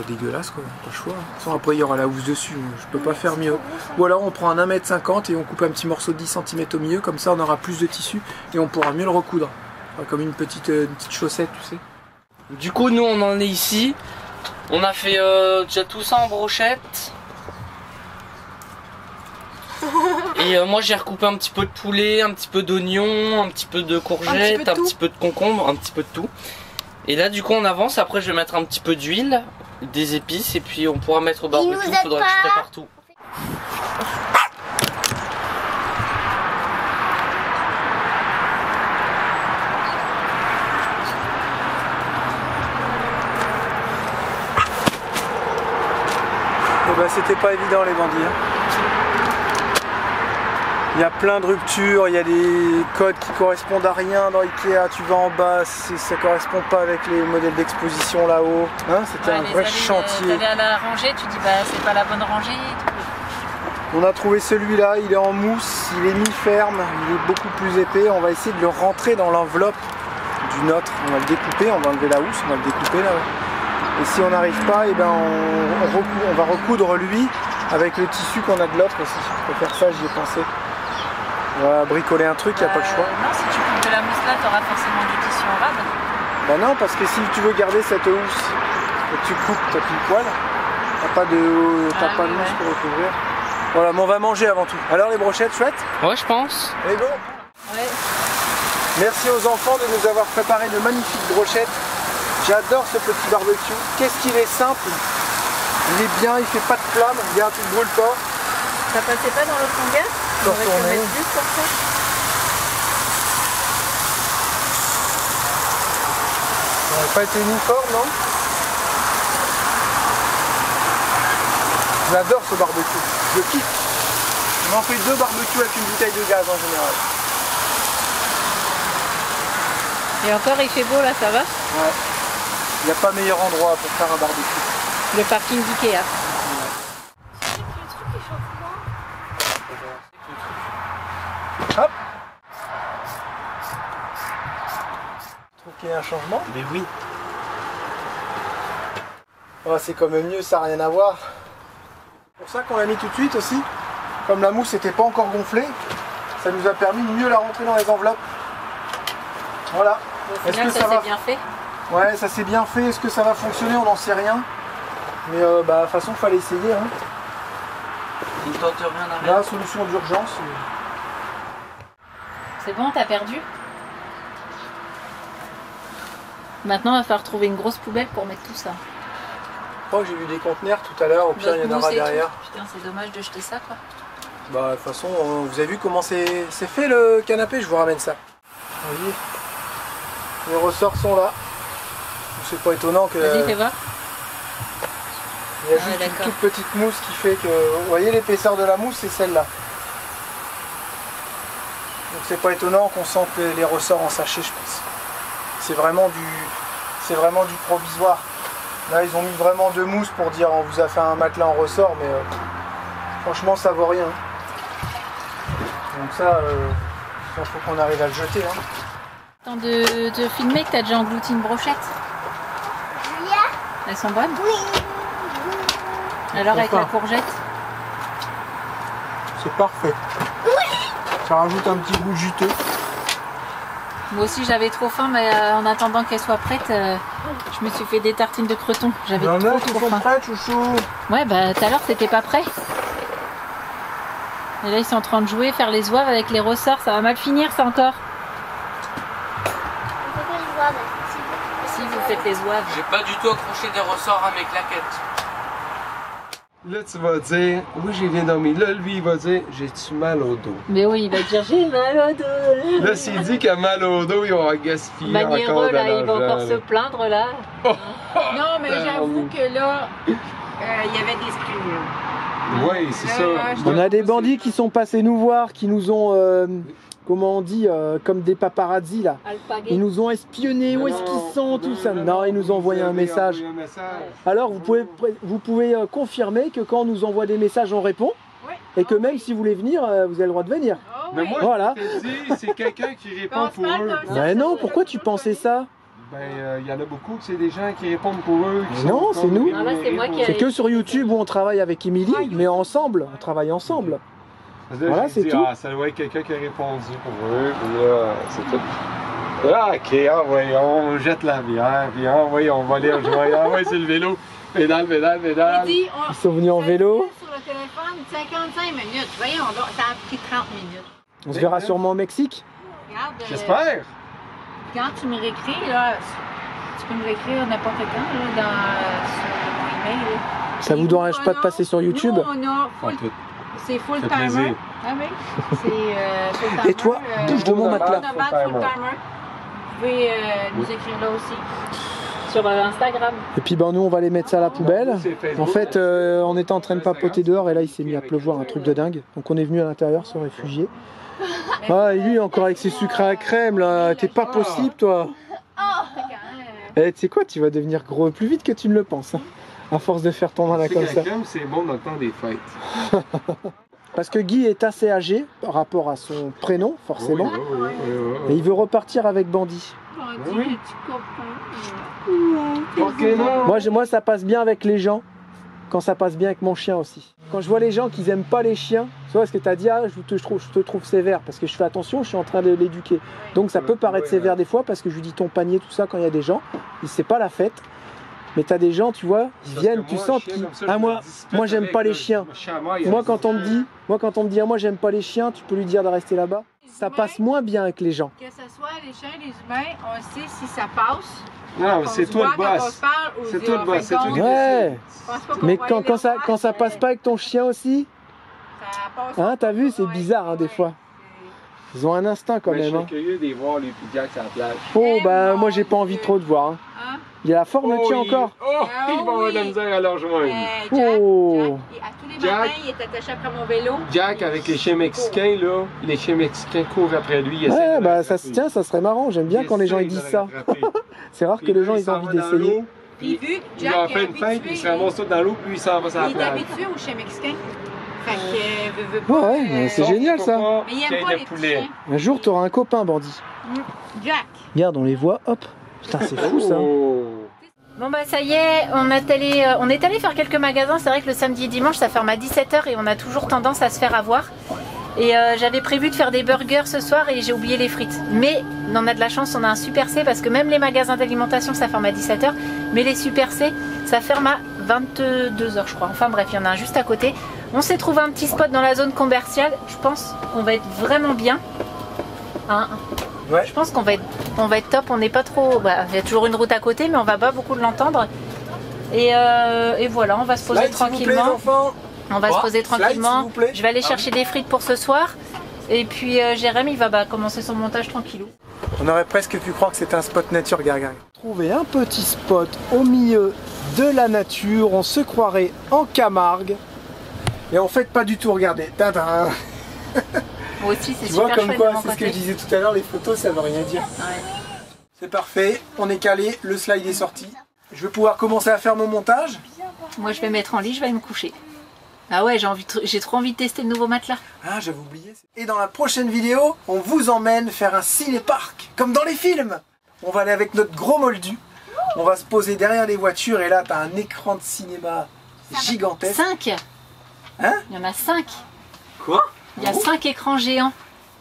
dégueulasses quoi, pas le choix. De toute façon, après il y aura la housse dessus, je peux pas faire mieux. Ou alors on prend un 1 m 50 et on coupe un petit morceau de 10 cm au milieu, comme ça on aura plus de tissu et on pourra mieux le recoudre. Comme une petite chaussette, tu sais. Du coup nous on en est ici. On a fait déjà tout ça en brochette. Et moi j'ai recoupé un petit peu de poulet, un petit peu d'oignon, un petit peu de courgettes, un petit peu de concombre, un petit peu de tout. Et là du coup on avance, après je vais mettre un petit peu d'huile, des épices et puis on pourra mettre au barbecue, il faudra que je prépare tout. Et bah c'était pas évident les bandits. Il y a plein de ruptures, il y a des codes qui correspondent à rien dans Ikea, tu vas en bas, ça correspond pas avec les modèles d'exposition là-haut. Hein, c'était un vrai chantier. T'allais à la rangée, tu dis bah c'est pas la bonne rangée. On a trouvé celui-là, il est en mousse, il est mi-ferme, il est beaucoup plus épais. On va essayer de le rentrer dans l'enveloppe du nôtre. On va le découper, on va enlever la housse, on va le découper là. Et si on n'arrive pas, et ben on va recoudre lui avec le tissu qu'on a de l'autre aussi. Pour faire ça, j'y ai pensé. On va bricoler un truc, il n'y a pas le choix. Non, si tu coupes de la mousse là, tu auras forcément du tissu en rade. Bah non, parce que si tu veux garder cette housse et que tu coupes, t'as plus de poil, t'as pas de mousse pour recouvrir. Voilà, mais on va manger avant tout. Alors les brochettes, chouette? Ouais, je pense. Allez, go! Ouais. Merci aux enfants de nous avoir préparé de magnifiques brochettes. J'adore ce petit barbecue. Qu'est-ce qu'il est simple. Il est bien, il fait pas de flamme. Regarde, tu ne brûles pas. Ça passait pas dans l'autre hangar? On aurait pu mettre juste pour ça. Ça n'aurait pas été uniforme, non? J'adore ce barbecue. Je kiffe. On en fait 2 barbecues avec une bouteille de gaz en général. Et encore, il fait beau là, ça va? Ouais. Il n'y a pas meilleur endroit pour faire un barbecue. Le parking d'Ikea. Hop. Tu trouves qu'il y a un changement? Mais oui. Oh, c'est quand même mieux, ça n'a rien à voir. C'est pour ça qu'on l'a mis tout de suite aussi. Comme la mousse n'était pas encore gonflée, ça nous a permis de mieux la rentrer dans les enveloppes. Voilà. Au final, ça s'est bien fait. Ouais, ça s'est bien fait. Est-ce que ça va fonctionner? On n'en sait rien. Mais de toute façon, il fallait essayer. Hein. On tente rien à rien. La solution d'urgence. C'est bon, t'as perdu? Maintenant, il va falloir trouver une grosse poubelle pour mettre tout ça. Oh, j'ai vu des conteneurs tout à l'heure. Au pire, il y en aura derrière. Putain, c'est dommage de jeter ça, quoi. Bah, de toute façon, vous avez vu comment c'est fait le canapé? Je vous ramène ça. Vous voyez? Les ressorts sont là. C'est pas étonnant que... Vas-y, fais voir. Il y a juste une toute petite mousse qui fait que... Vous voyez l'épaisseur de la mousse, c'est celle-là. Donc c'est pas étonnant qu'on sente les ressorts en sachet, je pense. C'est vraiment du provisoire. Là, ils ont mis vraiment de mousse pour dire on vous a fait un matelas en ressort, mais franchement, ça vaut rien. Donc ça, il faut qu'on arrive à le jeter. Hein. Temps de filmer que t'as déjà englouti une brochette. Julia? Elles sont bonnes? Oui. Alors avec la courgette? C'est parfait. Ça rajoute un petit goût juteux. Moi aussi j'avais trop faim, mais en attendant qu'elle soit prête, je me suis fait des tartines de creton. J'avais trop faim. Prêts, chouchou. Ouais, bah tout à l'heure c'était pas prêt. Et là ils sont en train de jouer, faire les zouaves avec les ressorts. Ça va mal finir ça encore. On peut pas le voir, mais Si vous faites les zouaves. J'ai pas du tout accroché des ressorts à mes claquettes. Là, tu vas dire, oui, j'ai bien dormi. Là, lui, il va dire, j'ai-tu mal au dos? Mais oui, il va dire j'ai mal au dos. Là, s'il dit qu'il a mal au dos, il va gaspiller Maniero, encore de là, il va l'argent, encore se plaindre là. Non, mais j'avoue que là, il y avait des screens. Oui, c'est ça. On a des bandits qui sont passés nous voir, qui nous ont, comment on dit, comme des paparazzi là. Ils nous ont espionnés, où est-ce qu'ils sont, tout ça. Non, ils nous ont envoyé un message. Alors vous pouvez confirmer que quand on nous envoie des messages, on répond. Et que même si vous voulez venir, vous avez le droit de venir. Mais moi, Voilà. je te dis, c'est quelqu'un qui répond pour eux. Ben non, pourquoi tu pensais ça? Ben, il y en a beaucoup, c'est des gens qui répondent pour eux. qui Non, sont c'est comme nous. des Ah, là, c'est moi qui C'est que sur YouTube où on travaille avec Émilie, mais ensemble, on travaille ensemble. Voilà, c'est tout. Ah, ça doit être quelqu'un qui a répondu pour eux. Puis là, c'est tout. Ah, ok, envoyons, on jette la bière, puis envoyons, on va aller rejoindre. Envoyez sur le vélo. Pédale, pédale, pédale. Il dit, Ils sont venus en vélo. sur le téléphone 55 minutes. Voyons, donc, ça a pris 30 minutes. On se verra sûrement au Mexique. Regarde, J'espère. quand tu me réécris, là, tu peux me réécrire n'importe quand, là, sur mon email. Là. Ça vous dérange pas de passer sur YouTube? Nous, on a Pas full, tout. c'est full fait timer. plaisir. Ah oui, c'est full timer. Et toi, bouge de mon matelas. Full timer. Vous pouvez nous écrire là aussi. Sur Instagram. Et puis ben nous on va les mettre ça à la poubelle. En fait on était en train de papoter dehors et là il s'est mis à pleuvoir, un truc de dingue. Donc on est venu à l'intérieur se réfugier. Ah et lui encore avec ses sucres à la crème là, t'es pas possible toi. Eh tu sais quoi, tu vas devenir gros plus vite que tu ne le penses. Hein, à force de faire ton malin comme ça. C'est bon dans le temps des fêtes. Parce que Guy est assez âgé par rapport à son prénom forcément. Et il veut repartir avec Bandit. Oui. Moi ça passe bien avec les gens, quand ça passe bien avec mon chien aussi. Quand je vois les gens qui n'aiment pas les chiens, tu vois ce que tu as dit, ah, je te trouve sévère, parce que je fais attention, je suis en train de l'éduquer. Donc ça peut paraître sévère des fois, parce que je lui dis ton panier, tout ça, quand il y a des gens, c'est pas la fête. Mais tu as des gens, tu vois, ils viennent, tu sens qu'ils... Ah moi j'aime pas les chiens. Moi quand on me dit, ah, moi j'aime pas les chiens, tu peux lui dire de rester là-bas. Ça passe moins bien avec les gens. Que ce soit les chiens, les humains, on sait si ça passe. Non, c'est toi le boss. C'est toi le boss, c'est toi qui Ouais. Mais quand ça passe pas avec ton chien aussi, hein, t'as vu, c'est bizarre hein, des fois. Ils ont un instinct quand même. Je Hein. suis curieux de les voir, les petits Jack, sur la plage. Oh bah moi j'ai pas envie trop de voir. Hein. Il y a la forme le tien encore. Oh, ils vont avoir de la misère à leur joindre. Oh. À tous les matins, il est attaché après mon vélo. Jack avec les chiens mexicains là, les chiens mexicains courent après lui. Ouais bah ça se tient, ça serait marrant. J'aime bien quand les gens ils disent ça. C'est rare que les gens ils ont envie d'essayer. Puis vu que Il a fait une fête, il se ramasse tout dans l'eau, puis il s'en va sur la il est plage. habitué aux chiens mexicains. Fait que veut pas. Ouais, mais c'est génial ça. Mais il aime pas les petits chiens. Un jour t'auras un copain bandit. Jack. Regarde, on les voit, hop. Putain c'est fou ça. Bon bah ça y est, on est allé faire quelques magasins. C'est vrai que le samedi et dimanche ça ferme à 17 h et on a toujours tendance à se faire avoir. Et j'avais prévu de faire des burgers ce soir et j'ai oublié les frites. Mais on a de la chance, on a un Super C parce que même les magasins d'alimentation ça ferme à 17 h. Mais les Super C ça ferme à 22 h je crois. Enfin bref, il y en a un juste à côté. On s'est trouvé un petit spot dans la zone commerciale. Je pense qu'on va être vraiment bien. Hein. Ouais. Je pense qu'on va être top. On n'est pas trop... Bah, il y a toujours une route à côté mais on va pas beaucoup l'entendre. Et voilà, on va se poser tranquillement. On va se poser tranquillement. Je vais aller chercher des frites pour ce soir. Et puis Jérém il va commencer son montage tranquillou. On aurait presque pu croire que c'était un spot nature, regarde. Trouver un petit spot au milieu de la nature, on se croirait en Camargue. Et en fait, pas du tout, regardez. Tadam. Moi aussi, c'est Tu super vois comme chouette quoi, de mon c'est ce que côté. je disais tout à l'heure, les photos ça veut rien dire. Ouais. C'est parfait, on est calé, le slide est sorti. Je vais pouvoir commencer à faire mon montage. Moi, je vais mettre en lit, je vais aller me coucher. Ah ouais, j'ai trop envie de tester le nouveau matelas. Ah, j'avais oublié. Et dans la prochaine vidéo, on vous emmène faire un ciné-parc, comme dans les films. On va aller avec notre gros moldu. On va se poser derrière les voitures et là, t'as un écran de cinéma gigantesque. 5. Hein? Il y en a 5. Quoi? Il y a 5 écrans géants.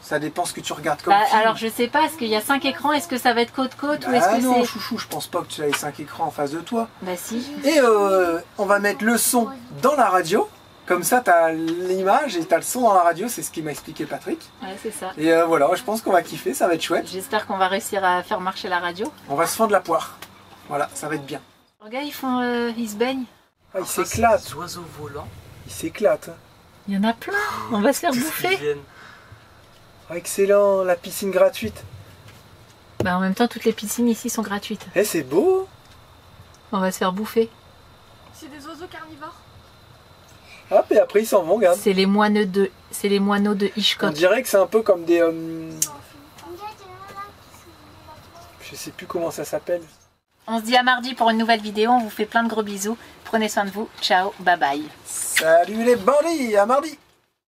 Ça dépend ce que tu regardes comme Bah, film. alors je sais pas, est-ce qu'il y a 5 écrans? Est-ce que ça va être côte-côte ou est-ce Ah que non, c'est... chouchou, je pense pas que tu as les 5 écrans en face de toi. Bah si. Et on va mettre le son dans la radio. Comme ça, tu as l'image et tu as le son dans la radio. C'est ce qui m'a expliqué Patrick. Ouais, c'est ça. Et voilà, je pense qu'on va kiffer, ça va être chouette. J'espère qu'on va réussir à faire marcher la radio. On va se fendre la poire. Voilà, ça va être bien. Regarde, ils se baignent. Ah, il s'éclate. Des oiseaux volants. Il s'éclate. Il y en a plein. On va se faire bouffer. Ah, excellent, la piscine gratuite. Bah en même temps, toutes les piscines ici sont gratuites. Eh, c'est beau. On va se faire bouffer. C'est des oiseaux carnivores. Hop, et après ils s'en vont, regarde. C'est les moineaux de On Hitchcock. dirait que c'est un peu comme des... Je sais plus comment ça s'appelle. On se dit à mardi pour une nouvelle vidéo. On vous fait plein de gros bisous. Prenez soin de vous. Ciao, bye bye. Salut les bandits, à mardi.